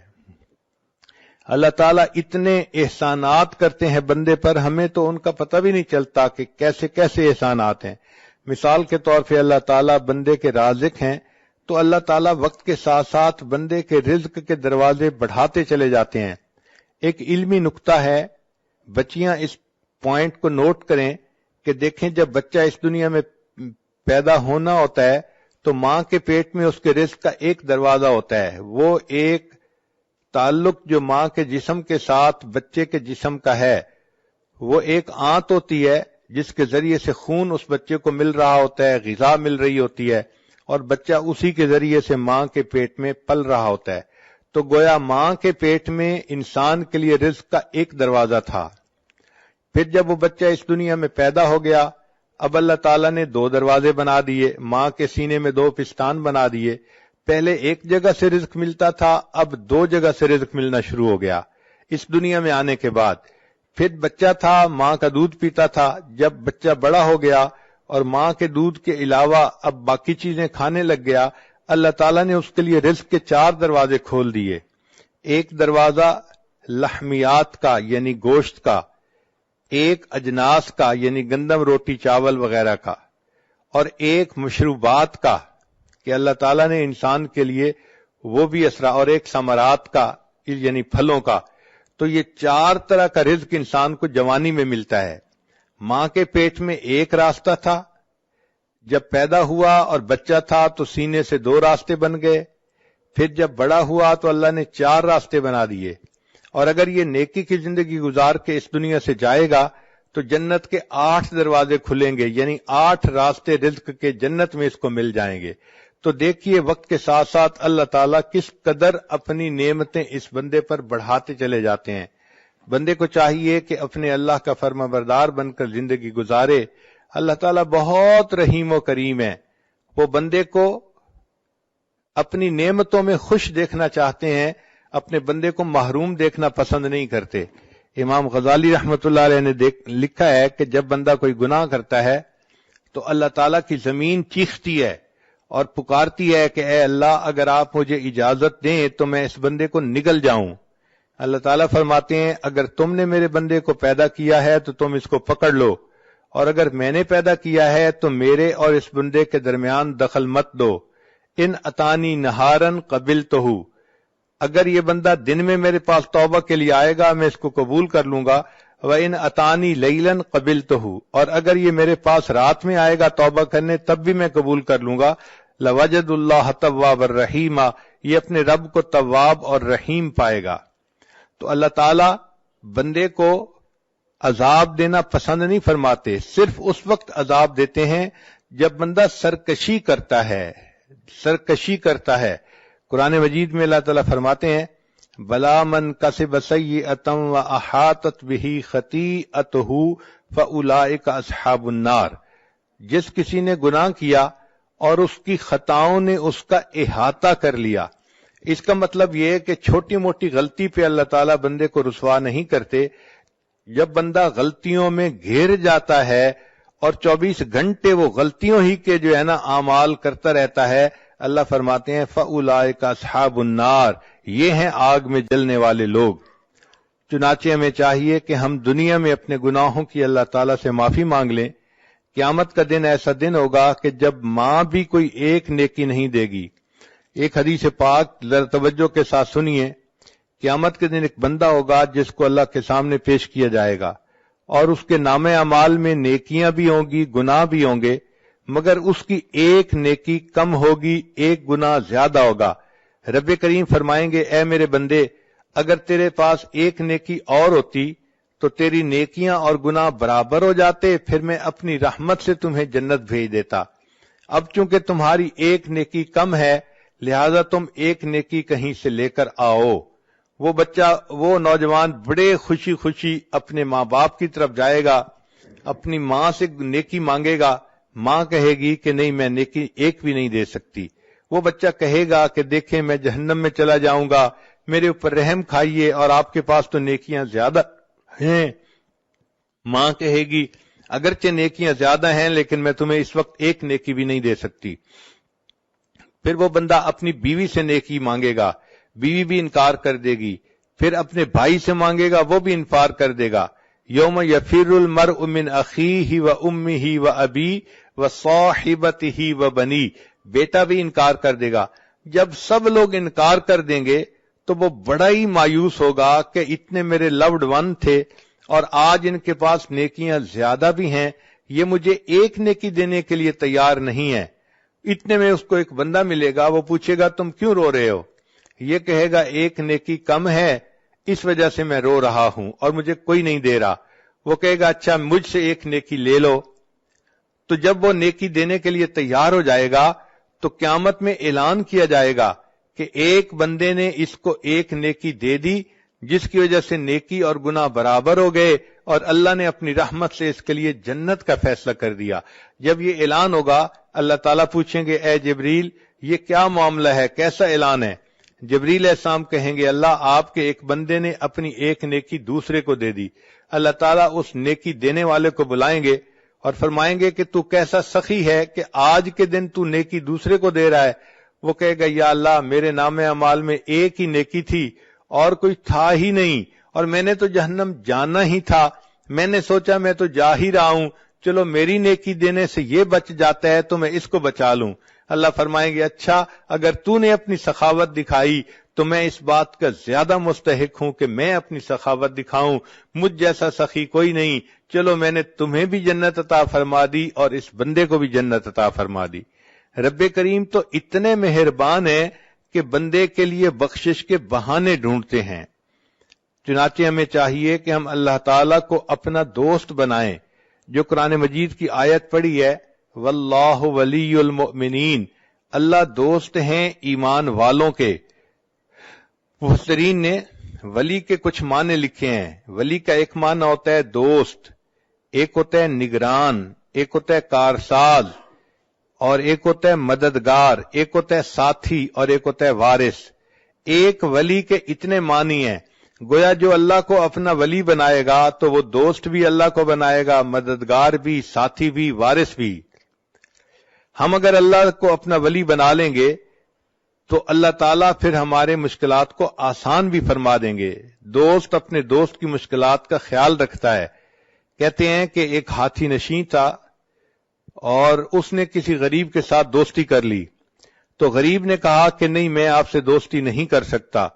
اللہ تعالیٰ اتنے احسانات کرتے ہیں بندے پر، ہمیں تو ان کا پتہ بھی نہیں چلتا کہ کیسے کیسے احسانات ہیں۔ مثال کے طور پہ اللہ تعالیٰ بندے کے رازق ہیں، تو اللہ تعالیٰ وقت کے ساتھ ساتھ بندے کے رزق کے دروازے بڑھاتے چلے جاتے ہیں۔ ایک علمی نکتہ ہے، بچیاں اس پوائنٹ کو نوٹ کریں کہ دیکھیں جب بچہ اس دنیا میں پیدا ہونا ہوتا ہے تو ماں کے پیٹ میں اس کے رزق کا ایک دروازہ ہوتا ہے، وہ ایک تعلق جو ماں کے جسم کے ساتھ بچے کے جسم کا ہے، وہ ایک آنت ہوتی ہے جس کے ذریعے سے خون اس بچے کو مل رہا ہوتا ہے، غذا مل رہی ہوتی ہے، اور بچہ اسی کے ذریعے سے ماں کے پیٹ میں پل رہا ہوتا ہے۔ تو گویا ماں کے پیٹ میں انسان کے لیے رزق کا ایک دروازہ تھا، پھر جب وہ بچہ اس دنیا میں پیدا ہو گیا، اب اللہ تعالیٰ نے دو دروازے بنا دیے، ماں کے سینے میں دو پستان بنا دیے۔ پہلے ایک جگہ سے رزق ملتا تھا، اب دو جگہ سے رزق ملنا شروع ہو گیا اس دنیا میں آنے کے بعد۔ پھر بچہ تھا، ماں کا دودھ پیتا تھا، جب بچہ بڑا ہو گیا اور ماں کے دودھ کے علاوہ اب باقی چیزیں کھانے لگ گیا، اللہ تعالیٰ نے اس کے لیے رزق کے چار دروازے کھول دیے۔ ایک دروازہ لحمیات کا یعنی گوشت کا، ایک اجناس کا یعنی گندم روٹی چاول وغیرہ کا، اور ایک مشروبات کا کہ اللہ تعالیٰ نے انسان کے لیے وہ بھی اور ایک ثمرات کا یعنی پھلوں کا۔ تو یہ چار طرح کا رزق انسان کو جوانی میں ملتا ہے۔ ماں کے پیٹ میں ایک راستہ تھا، جب پیدا ہوا اور بچہ تھا تو سینے سے دو راستے بن گئے، پھر جب بڑا ہوا تو اللہ نے چار راستے بنا دیے، اور اگر یہ نیکی کی زندگی گزار کے اس دنیا سے جائے گا تو جنت کے 8 دروازے کھلیں گے، یعنی 8 راستے رزق کے جنت میں اس کو مل جائیں گے۔ تو دیکھیے وقت کے ساتھ ساتھ اللہ تعالیٰ کس قدر اپنی نعمتیں اس بندے پر بڑھاتے چلے جاتے ہیں۔ بندے کو چاہیے کہ اپنے اللہ کا فرما بردار بن کر زندگی گزارے۔ اللہ تعالیٰ بہت رحیم و کریم ہے، وہ بندے کو اپنی نعمتوں میں خوش دیکھنا چاہتے ہیں، اپنے بندے کو محروم دیکھنا پسند نہیں کرتے۔ امام غزالی رحمۃ اللہ علیہ نے لکھا ہے کہ جب بندہ کوئی گناہ کرتا ہے تو اللہ تعالیٰ کی زمین چیختی ہے اور پکارتی ہے کہ اے اللہ اگر آپ مجھے اجازت دیں تو میں اس بندے کو نگل جاؤں۔ اللہ تعالیٰ فرماتے ہیں اگر تم نے میرے بندے کو پیدا کیا ہے تو تم اس کو پکڑ لو، اور اگر میں نے پیدا کیا ہے تو میرے اور اس بندے کے درمیان دخل مت دو۔ ان اتانی نہارن قبلتہ، اگر یہ بندہ دن میں میرے پاس توبہ کے لیے آئے گا میں اس کو قبول کر لوں گا، وَإِنْ أَتَانِي لَيْلًا قَبِلْتُهُ، اور اگر یہ میرے پاس رات میں آئے گا توبہ کرنے تب بھی میں قبول کر لوں گا۔ لَوَجَدُ اللَّهَ تَوَّابًا رَحِيمًا، یہ اپنے رب کو تواب اور رحیم پائے گا۔ تو اللہ تعالیٰ بندے کو عذاب دینا پسند نہیں فرماتے، صرف اس وقت عذاب دیتے ہیں جب بندہ سرکشی کرتا ہے۔ قرآن مجید میں اللہ تعالیٰ فرماتے ہیں بلا من کسب سیئۃ واحاطت بہ خطیئتہ فاولئک اصحاب النار، جس کسی نے گناہ کیا اور اس کی خطاؤں نے اس کا احاطہ کر لیا۔ اس کا مطلب یہ ہے کہ چھوٹی موٹی غلطی پہ اللہ تعالیٰ بندے کو رسوا نہیں کرتے، جب بندہ غلطیوں میں گھیر جاتا ہے اور 24 گھنٹے وہ غلطیوں ہی کے جو ہے نا اعمال کرتا رہتا ہے، اللہ فرماتے ہیں فَأُولَئِكَ أَصْحَابُ النَّارِ، یہ ہیں آگ میں جلنے والے لوگ۔ چنانچہ ہمیں چاہیے کہ ہم دنیا میں اپنے گناہوں کی اللہ تعالیٰ سے معافی مانگ لیں. قیامت کا دن ایسا دن ہوگا کہ جب ماں بھی کوئی ایک نیکی نہیں دے گی. ایک حدیث پاک ذرا توجہ کے ساتھ سنیے. قیامت کے دن ایک بندہ ہوگا جس کو اللہ کے سامنے پیش کیا جائے گا اور اس کے نام اعمال میں نیکیاں بھی ہوں گی، گناہ بھی ہوں گے، مگر اس کی ایک نیکی کم ہوگی، ایک گناہ زیادہ ہوگا. رب کریم فرمائیں گے اے میرے بندے، اگر تیرے پاس ایک نیکی اور ہوتی تو تیری نیکیاں اور گناہ برابر ہو جاتے، پھر میں اپنی رحمت سے تمہیں جنت بھیج دیتا. اب چونکہ تمہاری ایک نیکی کم ہے لہذا تم ایک نیکی کہیں سے لے کر آؤ. وہ نوجوان بڑے خوشی خوشی اپنے ماں باپ کی طرف جائے گا، اپنی ماں سے نیکی مانگے گا. ماں کہے گی کہ نہیں، میں نیکی ایک بھی نہیں دے سکتی. وہ بچہ کہے گا کہ دیکھیں میں جہنم میں چلا جاؤں گا، میرے اوپر رحم کھائیے، اور آپ کے پاس تو نیکیاں زیادہ ہیں. ماں کہے گی اگرچہ نیکیاں زیادہ ہیں لیکن میں تمہیں اس وقت ایک نیکی بھی نہیں دے سکتی. پھر وہ بندہ اپنی بیوی سے نیکی مانگے گا، بیوی بھی انکار کر دے گی. پھر اپنے بھائی سے مانگے گا، وہ بھی انکار کر دے گا. یوم یفر المرء من اخیہ و امہ و ابی و صاحبتہ و بنی، بیٹا بھی انکار کر دے گا. جب سب لوگ انکار کر دیں گے تو وہ بڑا ہی مایوس ہوگا کہ اتنے میرے لوڈ ون تھے اور آج ان کے پاس نیکیاں زیادہ بھی ہیں، یہ مجھے ایک نیکی دینے کے لیے تیار نہیں ہے. اتنے میں اس کو ایک بندہ ملے گا، وہ پوچھے گا تم کیوں رو رہے ہو؟ یہ کہے گا ایک نیکی کم ہے اس وجہ سے میں رو رہا ہوں اور مجھے کوئی نہیں دے رہا. وہ کہے گا اچھا مجھ سے ایک نیکی لے لو. تو جب وہ نیکی دینے کے لیے تیار ہو جائے گا تو قیامت میں اعلان کیا جائے گا کہ ایک بندے نے اس کو ایک نیکی دے دی جس کی وجہ سے نیکی اور گناہ برابر ہو گئے اور اللہ نے اپنی رحمت سے اس کے لیے جنت کا فیصلہ کر دیا. جب یہ اعلان ہوگا اللہ تعالیٰ پوچھیں گے اے جبریل یہ کیا معاملہ ہے، کیسا اعلان ہے؟ جبریل علیہ السلام کہیں گے اللہ آپ کے ایک بندے نے اپنی ایک نیکی دوسرے کو دے دی. اللہ تعالیٰ اس نیکی دینے والے کو بلائیں گے اور فرمائیں گے کہ تو کیسا سخی ہے کہ آج کے دن تو نیکی دوسرے کو دے رہا ہے. وہ کہے گا یا اللہ میرے نام اعمال میں ایک ہی نیکی تھی اور کوئی تھا ہی نہیں، اور میں نے تو جہنم جانا ہی تھا، میں نے سوچا میں تو جا ہی رہا ہوں، چلو میری نیکی دینے سے یہ بچ جاتا ہے تو میں اس کو بچا لوں. اللہ فرمائیں گے اچھا اگر تو نے اپنی سخاوت دکھائی تو میں اس بات کا زیادہ مستحق ہوں کہ میں اپنی سخاوت دکھاؤں، مجھ جیسا سخی کوئی نہیں، چلو میں نے تمہیں بھی جنت عطا فرما دی اور اس بندے کو بھی جنت عطا فرما دی. رب کریم تو اتنے مہربان ہیں کہ بندے کے لیے بخشش کے بہانے ڈھونڈتے ہیں. چنانچہ ہمیں چاہیے کہ ہم اللہ تعالیٰ کو اپنا دوست بنائیں. جو قرآن مجید کی آیت پڑھی ہے واللہ ولی المؤمنین، اللہ دوست ہیں ایمان والوں کے. مفسرین نے ولی کے کچھ معنی لکھے ہیں. ولی کا ایک معنی ہوتا ہے دوست، ایک ہوتا ہے نگران، ایک ہوتا ہے کارساز، اور ایک ہوتا ہے مددگار، ایک ہوتا ہے ساتھی اور ایک ہوتا ہے وارث. ایک ولی کے اتنے معنی ہیں. گویا جو اللہ کو اپنا ولی بنائے گا تو وہ دوست بھی اللہ کو بنائے گا، مددگار بھی، ساتھی بھی، وارث بھی. ہم اگر اللہ کو اپنا ولی بنا لیں گے تو اللہ تعالیٰ پھر ہمارے مشکلات کو آسان بھی فرما دیں گے. دوست اپنے دوست کی مشکلات کا خیال رکھتا ہے. کہتے ہیں کہ ایک ہاتھی نشین تھا اور اس نے کسی غریب کے ساتھ دوستی کر لی تو غریب نے کہا کہ نہیں میں آپ سے دوستی نہیں کر سکتا.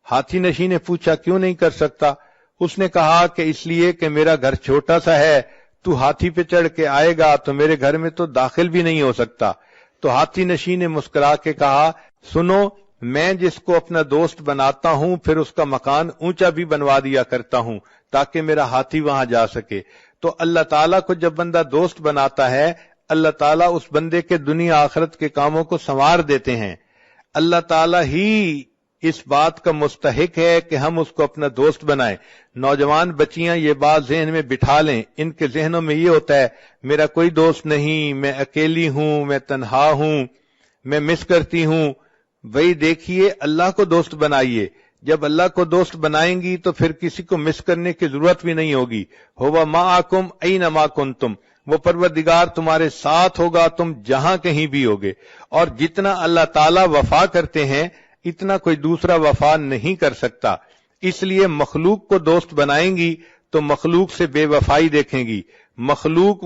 ہاتھی نشین نے پوچھا کیوں نہیں کر سکتا؟ اس نے کہا کہ اس لیے کہ میرا گھر چھوٹا سا ہے، تو ہاتھی پہ چڑھ کے آئے گا تو میرے گھر میں تو داخل بھی نہیں ہو سکتا. تو ہاتھی نشین نے مسکرا کے کہا سنو میں جس کو اپنا دوست بناتا ہوں پھر اس کا مکان اونچا بھی بنوا دیا کرتا ہوں تاکہ میرا ہاتھی وہاں جا سکے. تو اللہ تعالیٰ کو جب بندہ دوست بناتا ہے اللہ تعالیٰ اس بندے کے دنیا آخرت کے کاموں کو سنوار دیتے ہیں. اللہ تعالیٰ ہی اس بات کا مستحق ہے کہ ہم اس کو اپنا دوست بنائیں. نوجوان بچیاں یہ بات ذہن میں بٹھا لیں. ان کے ذہنوں میں یہ ہوتا ہے میرا کوئی دوست نہیں، میں اکیلی ہوں، میں تنہا ہوں، میں مس کرتی ہوں. وہی دیکھیے اللہ کو دوست بنائیے. جب اللہ کو دوست بنائیں گی تو پھر کسی کو مس کرنے کی ضرورت بھی نہیں ہوگی. ہوا معکم اینما کنتم، وہ پروردگار تمہارے ساتھ ہوگا تم جہاں کہیں بھی ہوگے. اور جتنا اللہ تعالیٰ وفا کرتے ہیں اتنا کوئی دوسرا وفا نہیں کر سکتا. اس لیے مخلوق کو دوست بنائیں گی تو مخلوق سے بے وفائی دیکھیں گی. مخلوق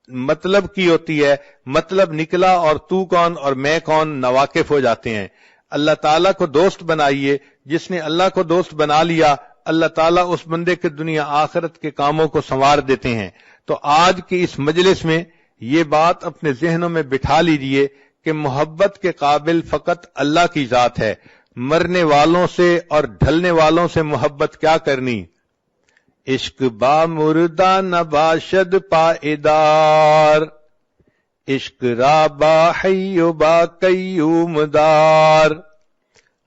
مطلب کی ہوتی ہے، مطلب نکلا اور تو کون اور میں کون ناواقف ہو جاتے ہیں. اللہ تعالیٰ کو دوست بنائیے. جس نے اللہ کو دوست بنا لیا اللہ تعالیٰ اس بندے کے دنیا آخرت کے کاموں کو سنوار دیتے ہیں. تو آج کی اس مجلس میں یہ بات اپنے ذہنوں میں بٹھا لیجئے کہ محبت کے قابل فقط اللہ کی ذات ہے. مرنے والوں سے اور ڈھلنے والوں سے محبت کیا کرنی. عشق با مردہ نباشد پائیدار، عشق را با حی و با قیوم دار.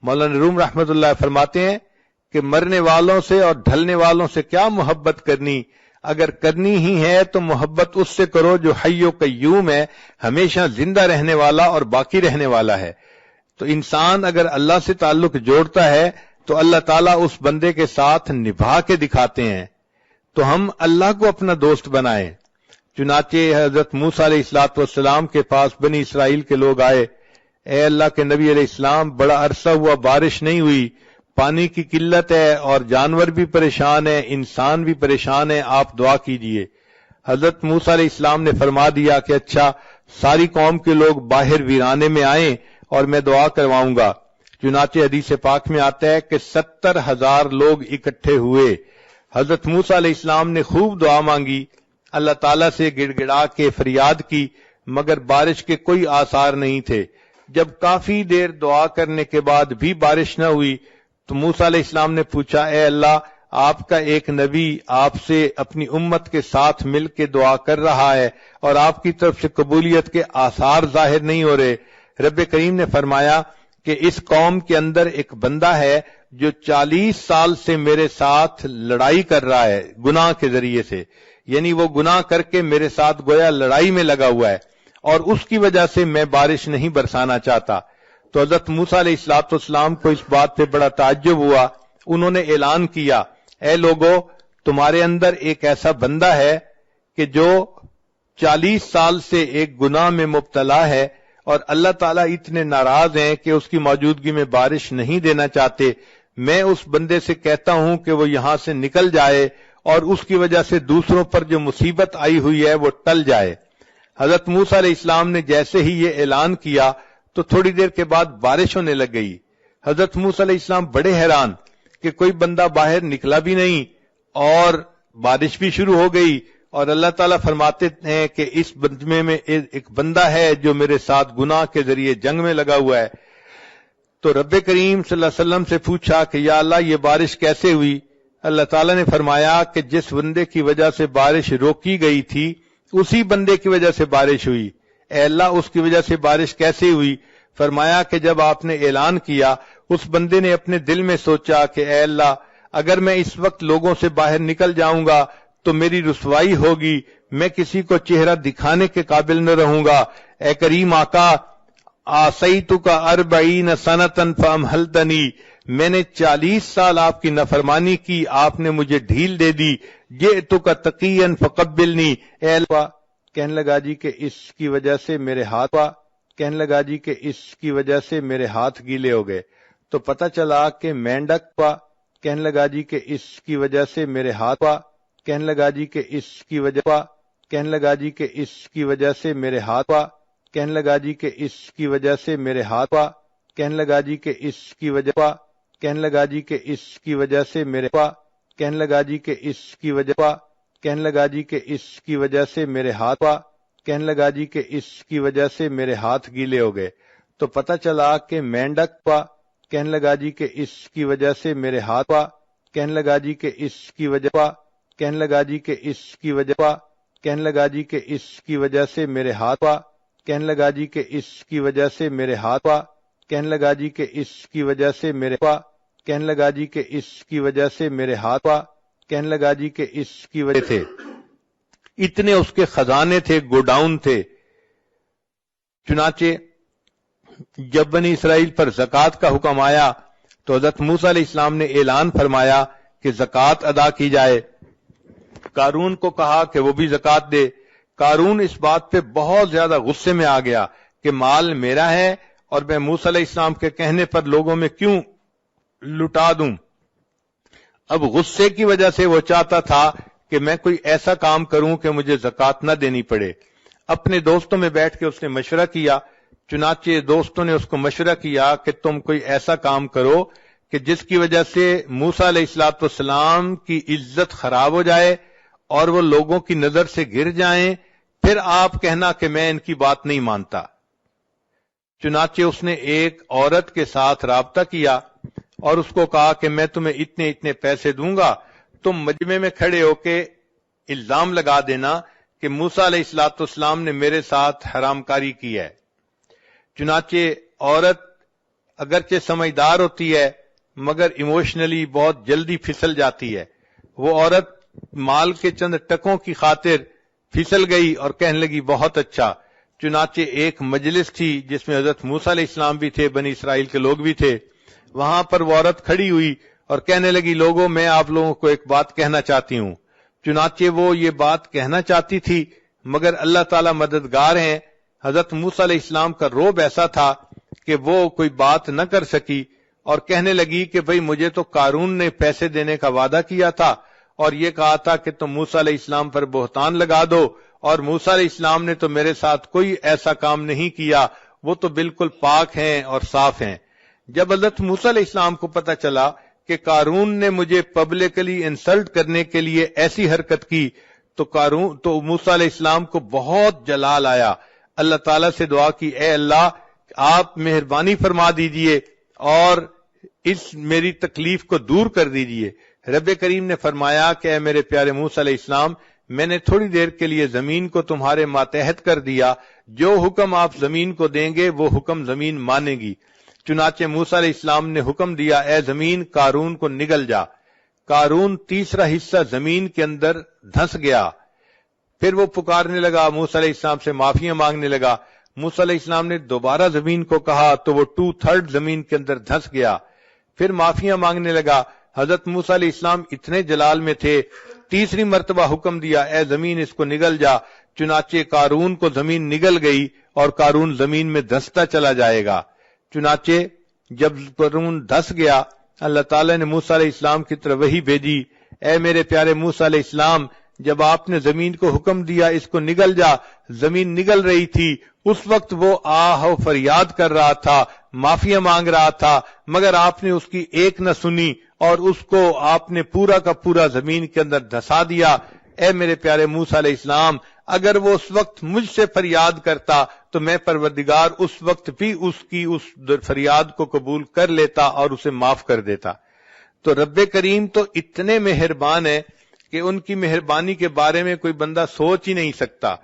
مولانا روم رحمت اللہ فرماتے ہیں کہ مرنے والوں سے اور ڈھلنے والوں سے کیا محبت کرنی. اگر کرنی ہی ہے تو محبت اس سے کرو جو حی و قیوم ہے، ہمیشہ زندہ رہنے والا اور باقی رہنے والا ہے. تو انسان اگر اللہ سے تعلق جوڑتا ہے تو اللہ تعالیٰ اس بندے کے ساتھ نبھا کے دکھاتے ہیں. تو ہم اللہ کو اپنا دوست بنائیں. چنانچہ حضرت موسیٰ علیہ السلام کے پاس بنی اسرائیل کے لوگ آئے. اے اللہ کے نبی علیہ السلام، بڑا عرصہ ہوا بارش نہیں ہوئی، پانی کی قلت ہے اور جانور بھی پریشان ہیں، انسان بھی پریشان ہے، آپ دعا کیجئے. حضرت موسیٰ علیہ السلام نے فرما دیا کہ اچھا، ساری قوم کے لوگ باہر ویرانے میں آئیں اور میں دعا کرواؤں گا. چنانچہ حدیث پاک میں آتا ہے کہ 70,000 لوگ اکٹھے ہوئے. حضرت موسیٰ علیہ السلام نے خوب دعا مانگی، اللہ تعالیٰ سے گڑ گڑا کے فریاد کی، مگر بارش کے کوئی آثار نہیں تھے. جب کافی دیر دعا کرنے کے بعد بھی بارش نہ ہوئی تو موسیٰ علیہ السلام نے پوچھا، اے اللہ، آپ کا ایک نبی آپ سے اپنی امت کے ساتھ مل کے دعا کر رہا ہے اور آپ کی طرف سے قبولیت کے آثار ظاہر نہیں ہو رہے. رب کریم نے فرمایا کہ اس قوم کے اندر ایک بندہ ہے جو 40 سال سے میرے ساتھ لڑائی کر رہا ہے گناہ کے ذریعے سے، یعنی وہ گناہ کر کے میرے ساتھ گویا لڑائی میں لگا ہوا ہے اور اس کی وجہ سے میں بارش نہیں برسانا چاہتا. تو حضرت موسیٰ علیہ السلام کو اس بات پہ بڑا تعجب ہوا. انہوں نے اعلان کیا، اے لوگو، تمہارے اندر ایک ایسا بندہ ہے کہ جو 40 سال سے ایک گناہ میں مبتلا ہے اور اللہ تعالیٰ اتنے ناراض ہیں کہ اس کی موجودگی میں بارش نہیں دینا چاہتے. میں اس بندے سے کہتا ہوں کہ وہ یہاں سے نکل جائے اور اس کی وجہ سے دوسروں پر جو مصیبت آئی ہوئی ہے وہ ٹل جائے. حضرت موسیٰ علیہ السلام نے جیسے ہی یہ اعلان کیا تو تھوڑی دیر کے بعد بارش ہونے لگ گئی. حضرت موسیٰ علیہ السلام بڑے حیران کہ کوئی بندہ باہر نکلا بھی نہیں اور بارش بھی شروع ہو گئی، اور اللہ تعالیٰ فرماتے ہیں کہ اس مجمع میں ایک بندہ ہے جو میرے ساتھ گناہ کے ذریعے جنگ میں لگا ہوا ہے. تو رب کریم صلی اللہ علیہ وسلم سے پوچھا کہ یا اللہ، یہ بارش کیسے ہوئی؟ اللہ تعالیٰ نے فرمایا کہ جس بندے کی وجہ سے بارش روکی گئی تھی اسی بندے کی وجہ سے بارش ہوئی. اے اللہ، اس کی وجہ سے بارش کیسے ہوئی؟ فرمایا کہ جب آپ نے اعلان کیا اس بندے نے اپنے دل میں سوچا کہ اے اللہ، اگر میں اس وقت لوگوں سے باہر نکل جاؤں گا تو میری رسوائی ہوگی، میں کسی کو چہرہ دکھانے کے قابل نہ رہوں گا. اے کریم آقا، آسیتک 40 سنۃ فامہلتنی، میں نے 40 سال آپ کی نافرمانی کی، آپ نے مجھے ڈھیل دے دی. جئتک تقیا فقبلنی، اے اللہ، کہنے لگا جی کہ اس کی وجہ سے میرے ہاتھ کہنے لگا جی کہ اس کی وجہ سے میرے ہاتھ گیلے ہو گئے. تو پتہ چلا کہ مینڈک کہنے لگا جی کہ اس کی وجہ سے میرے ہاتھ کہنے لگا جی کہ اس کی وجہ کہنے لگا جی کہ اس کی وجہ سے میرے ہاتھ کہنے لگا جی کہ اس کی وجہ سے میرے ہاتھ کہنے لگا جی کہ اس کی وجہ کہنے لگا جی کہ اس کی وجہ سے میرے کہنے لگا جی کہ اس کی وجہ کہنے لگا جی کہ اس کی وجہ سے میرے ہاتھ کہنے لگا جی کہ اس کی وجہ سے میرے ہاتھ گیلے ہو گئے. تو پتہ چلا کہ مینڈک کہنے لگا جی کہ اس کی وجہ سے میرے ہاتھ کہنے لگا جی کہ اس کی وجہ کہنے لگا جی کہ اس کی وجہ کہنے لگا جی کہ اس کی وجہ سے میرے ہاتھ کہنے لگا جی کہ اس کی وجہ سے میرے ہاتھ کہنے لگا جی کہ اس کی وجہ سے میرے کہنے لگا جی کہ اس کی وجہ سے میرے ہاتھ کہنے لگا جی کہ اس کی وجہ تھے. اتنے اس کے خزانے تھے، گوڈاؤن تھے. چنانچہ جب بنی اسرائیل پر زکوٰۃ کا حکم آیا تو حضرت موسیٰ علیہ السلام نے اعلان فرمایا کہ زکوٰۃ ادا کی جائے. قارون کو کہا کہ وہ بھی زکوٰۃ دے. قارون اس بات پہ بہت زیادہ غصے میں آ گیا کہ مال میرا ہے اور میں موسیٰ علیہ السلام کے کہنے پر لوگوں میں کیوں لٹا دوں. اب غصے کی وجہ سے وہ چاہتا تھا کہ میں کوئی ایسا کام کروں کہ مجھے زکوٰۃ نہ دینی پڑے. اپنے دوستوں میں بیٹھ کے اس نے مشورہ کیا. چنانچہ دوستوں نے اس کو مشورہ کیا کہ تم کوئی ایسا کام کرو کہ جس کی وجہ سے موسیٰ علیہ السلام کی عزت خراب ہو جائے اور وہ لوگوں کی نظر سے گر جائیں، پھر آپ کہنا کہ میں ان کی بات نہیں مانتا. چنانچہ اس نے ایک عورت کے ساتھ رابطہ کیا اور اس کو کہا کہ میں تمہیں اتنے اتنے پیسے دوں گا، تم مجمع میں کھڑے ہو کے الزام لگا دینا کہ موسیٰ علیہ السلام نے میرے ساتھ حرام کاری کی ہے. چنانچہ عورت اگرچہ سمجھدار ہوتی ہے مگر ایموشنلی بہت جلدی پھسل جاتی ہے. وہ عورت مال کے چند ٹکوں کی خاطر پھسل گئی اور کہنے لگی بہت اچھا. چنانچہ ایک مجلس تھی جس میں حضرت موسیٰ علیہ السلام بھی تھے، بنی اسرائیل کے لوگ بھی تھے. وہاں پر وہ عورت کھڑی ہوئی اور کہنے لگی لوگوں میں آپ لوگوں کو ایک بات کہنا چاہتی ہوں. چنانچہ وہ یہ بات کہنا چاہتی تھی مگر اللہ تعالی مددگار ہیں. حضرت موسیٰ علیہ السلام کا روب ایسا تھا کہ وہ کوئی بات نہ کر سکی اور کہنے لگی کہ بھئی مجھے تو قارون نے پیسے دینے کا وعدہ کیا تھا اور یہ کہا تھا کہ تم موسیٰ علیہ السلام پر بہتان لگا دو، اور موسیٰ علیہ السلام نے تو میرے ساتھ کوئی ایسا کام نہیں کیا، وہ تو بالکل پاک ہیں اور صاف ہیں. جب حضرت موسیٰ علیہ السلام کو پتہ چلا کہ قارون نے مجھے پبلکلی انسلٹ کرنے کے لیے ایسی حرکت کی تو موسیٰ علیہ السلام کو بہت جلال آیا. اللہ تعالیٰ سے دعا کی اے اللہ آپ مہربانی فرما دیجئے اور اس میری تکلیف کو دور کر دیجئے. رب کریم نے فرمایا کہ اے میرے پیارے موسیٰ علیہ السلام میں نے تھوڑی دیر کے لیے زمین کو تمہارے ماتحت کر دیا، جو حکم آپ زمین کو دیں گے وہ حکم زمین مانے گی. چنانچہ موسیٰ علیہ السلام نے حکم دیا اے زمین قارون کو نگل جا. قارون تیسرا حصہ زمین کے اندر دھنس گیا. پھر وہ پکارنے لگا، موسیٰ علیہ السلام سے معافیاں مانگنے لگا. موسیٰ علیہ السلام نے دوبارہ زمین کو کہا تو وہ 2/3 زمین کے اندر دھنس گیا. پھر معافیاں مانگنے لگا. حضرت موسیٰ علیہ السلام اتنے جلال میں تھے، تیسری مرتبہ حکم دیا اے زمین اس کو نگل جا. چنانچہ قارون کو زمین نگل گئی اور قارون زمین میں دھستا چلا جائے گا. چنانچہ جب قارون دھس گیا اللہ تعالیٰ نے موسیٰ علیہ السلام کی طرف وحی بھیجی اے میرے پیارے موسیٰ علیہ السلام جب آپ نے زمین کو حکم دیا اس کو نگل جا، زمین نگل رہی تھی، اس وقت وہ آہ و فریاد کر رہا تھا، معافیاں مانگ رہا تھا، مگر آپ نے اس کی ایک نہ سنی اور اس کو آپ نے پورا کا پورا زمین کے اندر دھسا دیا. اے میرے پیارے موسیٰ علیہ السلام اگر وہ اس وقت مجھ سے فریاد کرتا تو میں پروردگار اس وقت بھی اس کی اس فریاد کو قبول کر لیتا اور اسے معاف کر دیتا. تو رب کریم تو اتنے مہربان ہے کہ ان کی مہربانی کے بارے میں کوئی بندہ سوچ ہی نہیں سکتا.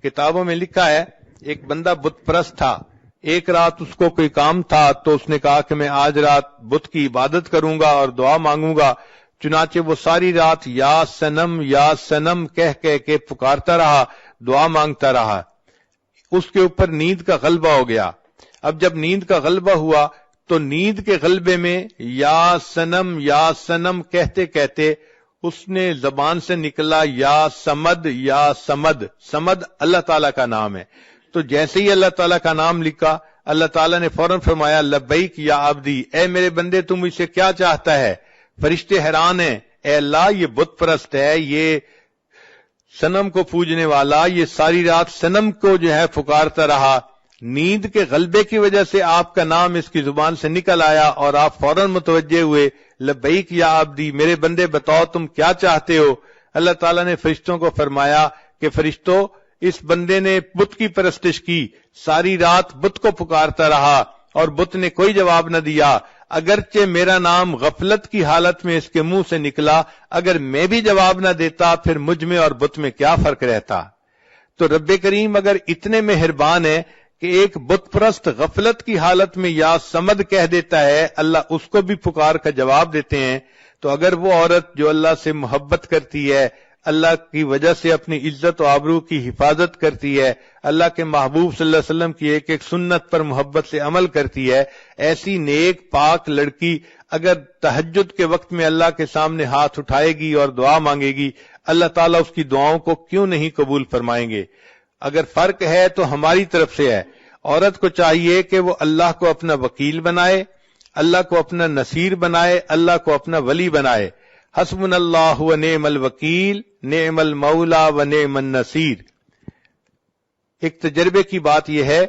کتابوں میں لکھا ہے ایک بندہ بت پرست تھا. ایک رات اس کو کوئی کام تھا تو اس نے کہا کہ میں آج رات بت کی عبادت کروں گا اور دعا مانگوں گا. چنانچہ وہ ساری رات یا سنم کہہ کہہ کے پکارتا رہا، دعا مانگتا رہا. اس کے اوپر نیند کا غلبہ ہو گیا. اب جب نیند کا غلبہ ہوا تو نیند کے غلبے میں یا سنم کہتے کہتے اس نے زبان سے نکلا یا سمد اللہ تعالیٰ کا نام ہے. تو جیسے ہی اللہ تعالیٰ کا نام لکھا اللہ تعالیٰ نے فوراً فرمایا لبیک یا عبدی، اے میرے بندے تم مجھ سے کیا چاہتا ہے؟ فرشتے حیران ہیں، اے اللہ یہ بت پرست ہے، یہ صنم کو پوجنے والا، یہ ساری رات صنم کو جو ہے پکارتا رہا. نیند کے غلبے کی وجہ سے آپ کا نام اس کی زبان سے نکل آیا اور آپ فوراً متوجہ ہوئے لبیک یا عبدی، میرے بندے بتاؤ تم کیا چاہتے ہو؟ اللہ تعالیٰ نے فرشتوں کو فرمایا کہ فرشتوں اس بندے نے بت کی پرستش کی، ساری رات بت کو پکارتا رہا اور بت نے کوئی جواب نہ دیا. اگرچہ میرا نام غفلت کی حالت میں اس کے منہ سے نکلا، اگر میں بھی جواب نہ دیتا پھر مجھ میں اور بت میں کیا فرق رہتا؟ تو رب کریم اگر اتنے مہربان ہے کہ ایک بت پرست غفلت کی حالت میں یا سمد کہہ دیتا ہے، اللہ اس کو بھی پکار کا جواب دیتے ہیں، تو اگر وہ عورت جو اللہ سے محبت کرتی ہے، اللہ کی وجہ سے اپنی عزت و آبرو کی حفاظت کرتی ہے، اللہ کے محبوب صلی اللہ علیہ وسلم کی ایک ایک سنت پر محبت سے عمل کرتی ہے، ایسی نیک پاک لڑکی اگر تہجد کے وقت میں اللہ کے سامنے ہاتھ اٹھائے گی اور دعا مانگے گی، اللہ تعالیٰ اس کی دعاؤں کو کیوں نہیں قبول فرمائیں گے؟ اگر فرق ہے تو ہماری طرف سے ہے. عورت کو چاہیے کہ وہ اللہ کو اپنا وکیل بنائے، اللہ کو اپنا نصیر بنائے، اللہ کو اپنا ولی بنائے. حسبنا اللہ و نعم الوکیل نعم المولا و نعم النصیر۔ ایک تجربے کی بات یہ ہے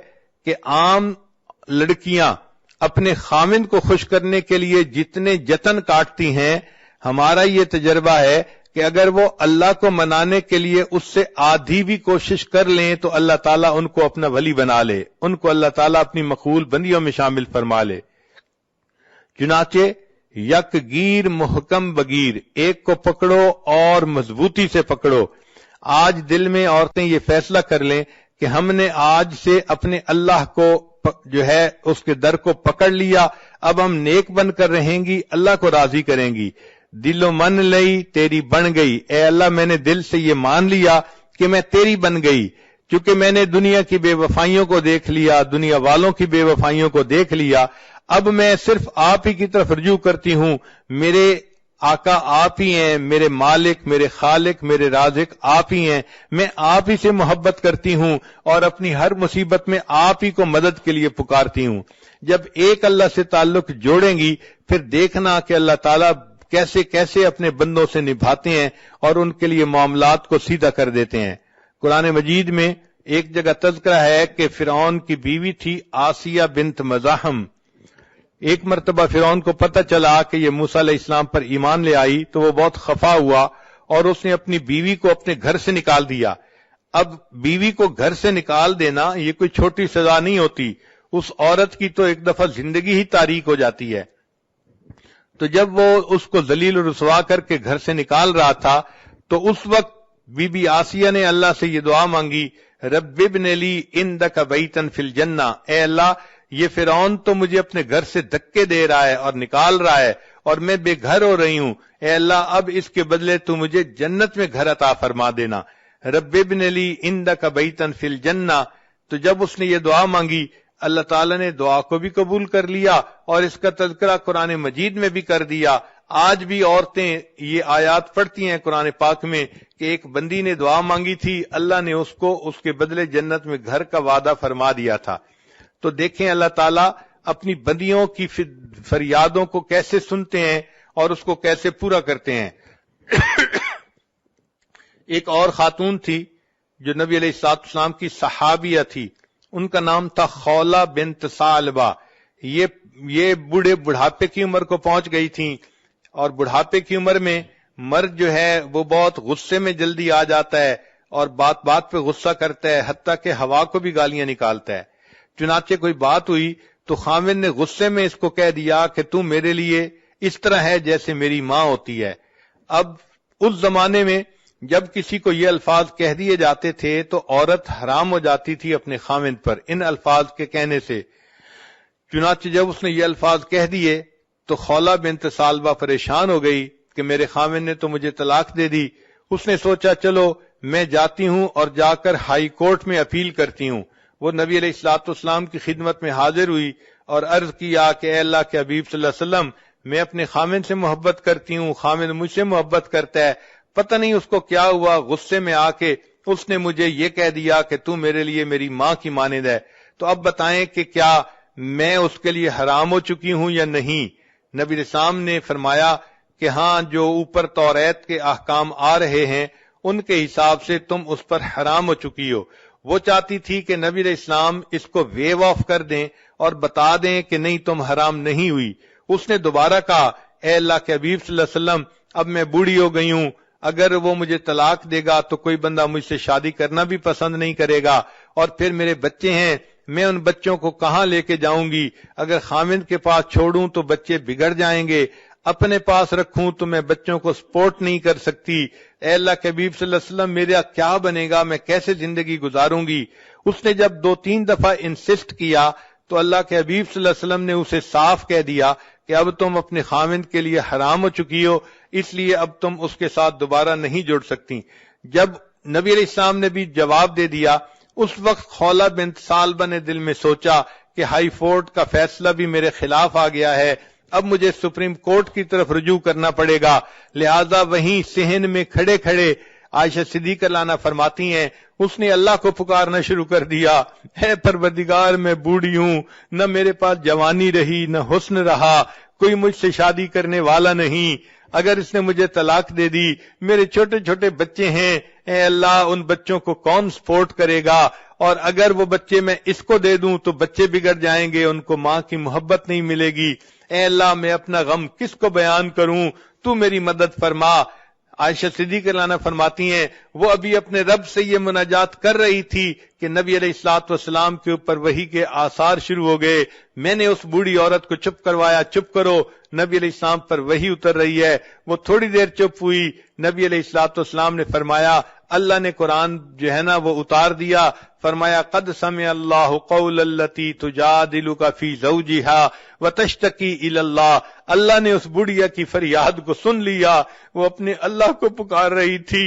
کہ عام لڑکیاں اپنے خامند کو خوش کرنے کے لیے جتنے جتن کاٹتی ہیں، ہمارا یہ تجربہ ہے کہ اگر وہ اللہ کو منانے کے لیے اس سے آدھی بھی کوشش کر لیں تو اللہ تعالیٰ ان کو اپنا ولی بنا لے، ان کو اللہ تعالیٰ اپنی مقبول بندیوں میں شامل فرما لے۔ چنانچہ یک گیر محکم بگیر، ایک کو پکڑو اور مضبوطی سے پکڑو۔ آج دل میں عورتیں یہ فیصلہ کر لیں کہ ہم نے آج سے اپنے اللہ کو جو ہے اس کے در کو پکڑ لیا، اب ہم نیک بن کر رہیں گی، اللہ کو راضی کریں گی۔ دل و من لئی تیری بن گئی، اے اللہ میں نے دل سے یہ مان لیا کہ میں تیری بن گئی، چونکہ میں نے دنیا کی بے وفائیوں کو دیکھ لیا، دنیا والوں کی بے وفائیوں کو دیکھ لیا، اب میں صرف آپ ہی کی طرف رجوع کرتی ہوں۔ میرے آقا آپ ہی ہیں، میرے مالک، میرے خالق، میرے رازق آپ ہی ہیں، میں آپ ہی سے محبت کرتی ہوں اور اپنی ہر مصیبت میں آپ ہی کو مدد کے لیے پکارتی ہوں۔ جب ایک اللہ سے تعلق جوڑیں گی پھر دیکھنا کہ اللہ تعالیٰ کیسے کیسے اپنے بندوں سے نبھاتے ہیں اور ان کے لیے معاملات کو سیدھا کر دیتے ہیں۔ قرآن مجید میں ایک جگہ تذکرہ ہے کہ فرعون کی بیوی تھی آسیہ بنت مزاحم۔ ایک مرتبہ فرعون کو پتہ چلا کہ یہ موسیٰ علیہ السلام پر ایمان لے آئی تو وہ بہت خفا ہوا اور اس نے اپنی بیوی کو اپنے گھر سے نکال دیا۔ اب بیوی کو گھر سے نکال دینا یہ کوئی چھوٹی سزا نہیں ہوتی، اس عورت کی تو ایک دفعہ زندگی ہی تاریک ہو جاتی ہے۔ تو جب وہ اس کو ذلیل و رسوا کر کے گھر سے نکال رہا تھا تو اس وقت بی بی آسیہ نے اللہ سے یہ دعا مانگی، رب ابن لی عندک بیتا فی الجنہ، اے اللہ یہ فرعون تو مجھے اپنے گھر سے دھکے دے رہا ہے اور نکال رہا ہے اور میں بے گھر ہو رہی ہوں، اے اللہ اب اس کے بدلے تو مجھے جنت میں گھر عطا فرما دینا، رب ابن لی عندک بیتا فی الجنہ۔ تو جب اس نے یہ دعا مانگی اللہ تعالیٰ نے دعا کو بھی قبول کر لیا اور اس کا تذکرہ قرآن مجید میں بھی کر دیا۔ آج بھی عورتیں یہ آیات پڑھتی ہیں قرآن پاک میں کہ ایک بندی نے دعا مانگی تھی، اللہ نے اس کو اس کے بدلے جنت میں گھر کا وعدہ فرما دیا تھا۔ تو دیکھیں اللہ تعالیٰ اپنی بندیوں کی فریادوں کو کیسے سنتے ہیں اور اس کو کیسے پورا کرتے ہیں۔ ایک اور خاتون تھی جو نبی علیہ السلام کی صحابیہ تھی، ان کا نام تھا خولہ بنت ثعلبہ۔ یہ بڑھاپے کی عمر کو پہنچ گئی تھیں اور بڑھاپے کی عمر میں مرد جو ہے وہ بہت غصے میں جلدی آ جاتا ہے اور بات بات پہ غصہ کرتا ہے، حتیٰ کہ ہوا کو بھی گالیاں نکالتا ہے۔ چنانچہ کوئی بات ہوئی تو خامد نے غصے میں اس کو کہہ دیا کہ تم میرے لیے اس طرح ہے جیسے میری ماں ہوتی ہے۔ اب اس زمانے میں جب کسی کو یہ الفاظ کہہ دیے جاتے تھے تو عورت حرام ہو جاتی تھی اپنے خامد پر ان الفاظ کے کہنے سے۔ چنانچہ جب اس نے یہ الفاظ کہہ دیے تو خولہ بنت ثعلبہ پریشان ہو گئی کہ میرے خامد نے تو مجھے طلاق دے دی۔ اس نے سوچا چلو میں جاتی ہوں اور جا کر ہائی کورٹ میں اپیل کرتی ہوں۔ وہ نبی علیہ الصلوۃ والسلام کی خدمت میں حاضر ہوئی اور عرض کیا کہ اے اللہ کے حبیب صلی اللہ علیہ وسلم، میں اپنے خامد سے محبت کرتی ہوں، خامد مجھ سے محبت کرتا ہے، پتہ نہیں اس کو کیا ہوا، غصے میں آ کے اس نے مجھے یہ کہہ دیا کہ تو میرے لیے میری ماں کی مانند ہے۔ تو اب بتائیں کہ کیا میں اس کے لیے حرام ہو چکی ہوں یا نہیں؟ نبی علیہ السلام نے فرمایا کہ ہاں، جو اوپر توریت کے احکام آ رہے ہیں ان کے حساب سے تم اس پر حرام ہو چکی ہو۔ وہ چاہتی تھی کہ نبی علیہ السلام اس کو ویو آف کر دیں اور بتا دیں کہ نہیں تم حرام نہیں ہوئی۔ اس نے دوبارہ کہا اے اللہ کے حبیب صلی اللہ علیہ وسلم، اب میں بوڑھی ہو گئی ہوں، اگر وہ مجھے طلاق دے گا تو کوئی بندہ مجھ سے شادی کرنا بھی پسند نہیں کرے گا، اور پھر میرے بچے ہیں، میں ان بچوں کو کہاں لے کے جاؤں گی؟ اگر خامد کے پاس چھوڑوں تو بچے بگڑ جائیں گے، اپنے پاس رکھوں تو میں بچوں کو سپورٹ نہیں کر سکتی۔ اے اللہ کے حبیب صلی اللہ علیہ وسلم، میرا کیا بنے گا، میں کیسے زندگی گزاروں گی؟ اس نے جب 2-3 دفعہ انسسٹ کیا تو اللہ کے حبیب صلی اللہ علیہ وسلم نے اسے صاف کہہ دیا کہ اب تم اپنے خامد کے لیے حرام ہو چکی ہو، اس لیے اب تم اس کے ساتھ دوبارہ نہیں جڑ سکتی۔ جب نبی علیہ السلام نے بھی جواب دے دیا، اس وقت خولہ بنت ثعلبہ نے دل میں سوچا کہ ہائی کورٹ کا فیصلہ بھی میرے خلاف آ گیا ہے، اب مجھے سپریم کورٹ کی طرف رجوع کرنا پڑے گا۔ لہذا وہیں صحن میں کھڑے کھڑے عائشہ صدیقہ عنہا فرماتی ہیں اس نے اللہ کو پکارنا شروع کر دیا، اے پروردگار میں بوڑھی ہوں، نہ میرے پاس جوانی رہی نہ حسن رہا، کوئی مجھ سے شادی کرنے والا نہیں، اگر اس نے مجھے طلاق دے دی، میرے چھوٹے چھوٹے بچے ہیں، اے اللہ ان بچوں کو کون سپورٹ کرے گا، اور اگر وہ بچے میں اس کو دے دوں تو بچے بگڑ جائیں گے، ان کو ماں کی محبت نہیں ملے گی، اے اللہ میں اپنا غم کس کو بیان کروں، تو میری مدد فرما۔ عائشہ صدیقہ رضی اللہ عنہا فرماتی ہیں وہ ابھی اپنے رب سے یہ مناجات کر رہی تھی کہ نبی علیہ الصلوۃ والسلام کے اوپر وحی کے آثار شروع ہو گئے، میں نے اس بوڑھی عورت کو چپ کروایا، چپ کرو، نبی علیہ السلام پر وحی اتر رہی ہے۔ وہ تھوڑی دیر چپ ہوئی، نبی علیہ الصلوۃ والسلام نے فرمایا، اللہ نے قرآن جو ہے نا وہ اتار دیا، فرمایا قد سمع اللہ قول التی تجادلک فی زوجہا وتشتکی الی اللہ، اللہ نے اس بڑھیا کی فریاد کو سن لیا، وہ اپنے اللہ کو پکار رہی تھی۔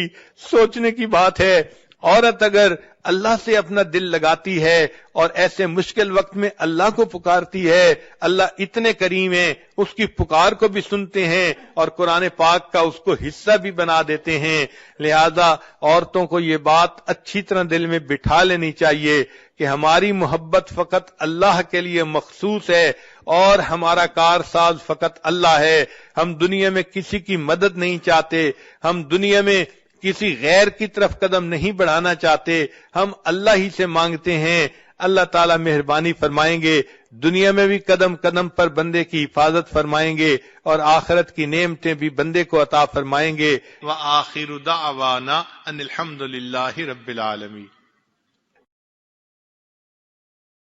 سوچنے کی بات ہے، عورت اگر اللہ سے اپنا دل لگاتی ہے اور ایسے مشکل وقت میں اللہ کو پکارتی ہے، اللہ اتنے کریم ہیں، اس کی پکار کو بھی سنتے ہیں اور قرآن پاک کا اس کو حصہ بھی بنا دیتے ہیں۔ لہذا عورتوں کو یہ بات اچھی طرح دل میں بٹھا لینی چاہیے کہ ہماری محبت فقط اللہ کے لیے مخصوص ہے اور ہمارا کارساز فقط اللہ ہے۔ ہم دنیا میں کسی کی مدد نہیں چاہتے، ہم دنیا میں کسی غیر کی طرف قدم نہیں بڑھانا چاہتے، ہم اللہ ہی سے مانگتے ہیں۔ اللہ تعالیٰ مہربانی فرمائیں گے، دنیا میں بھی قدم قدم پر بندے کی حفاظت فرمائیں گے اور آخرت کی نعمتیں بھی بندے کو عطا فرمائیں گے۔ وآخر دعوانا ان الحمد للہ رب العالمین۔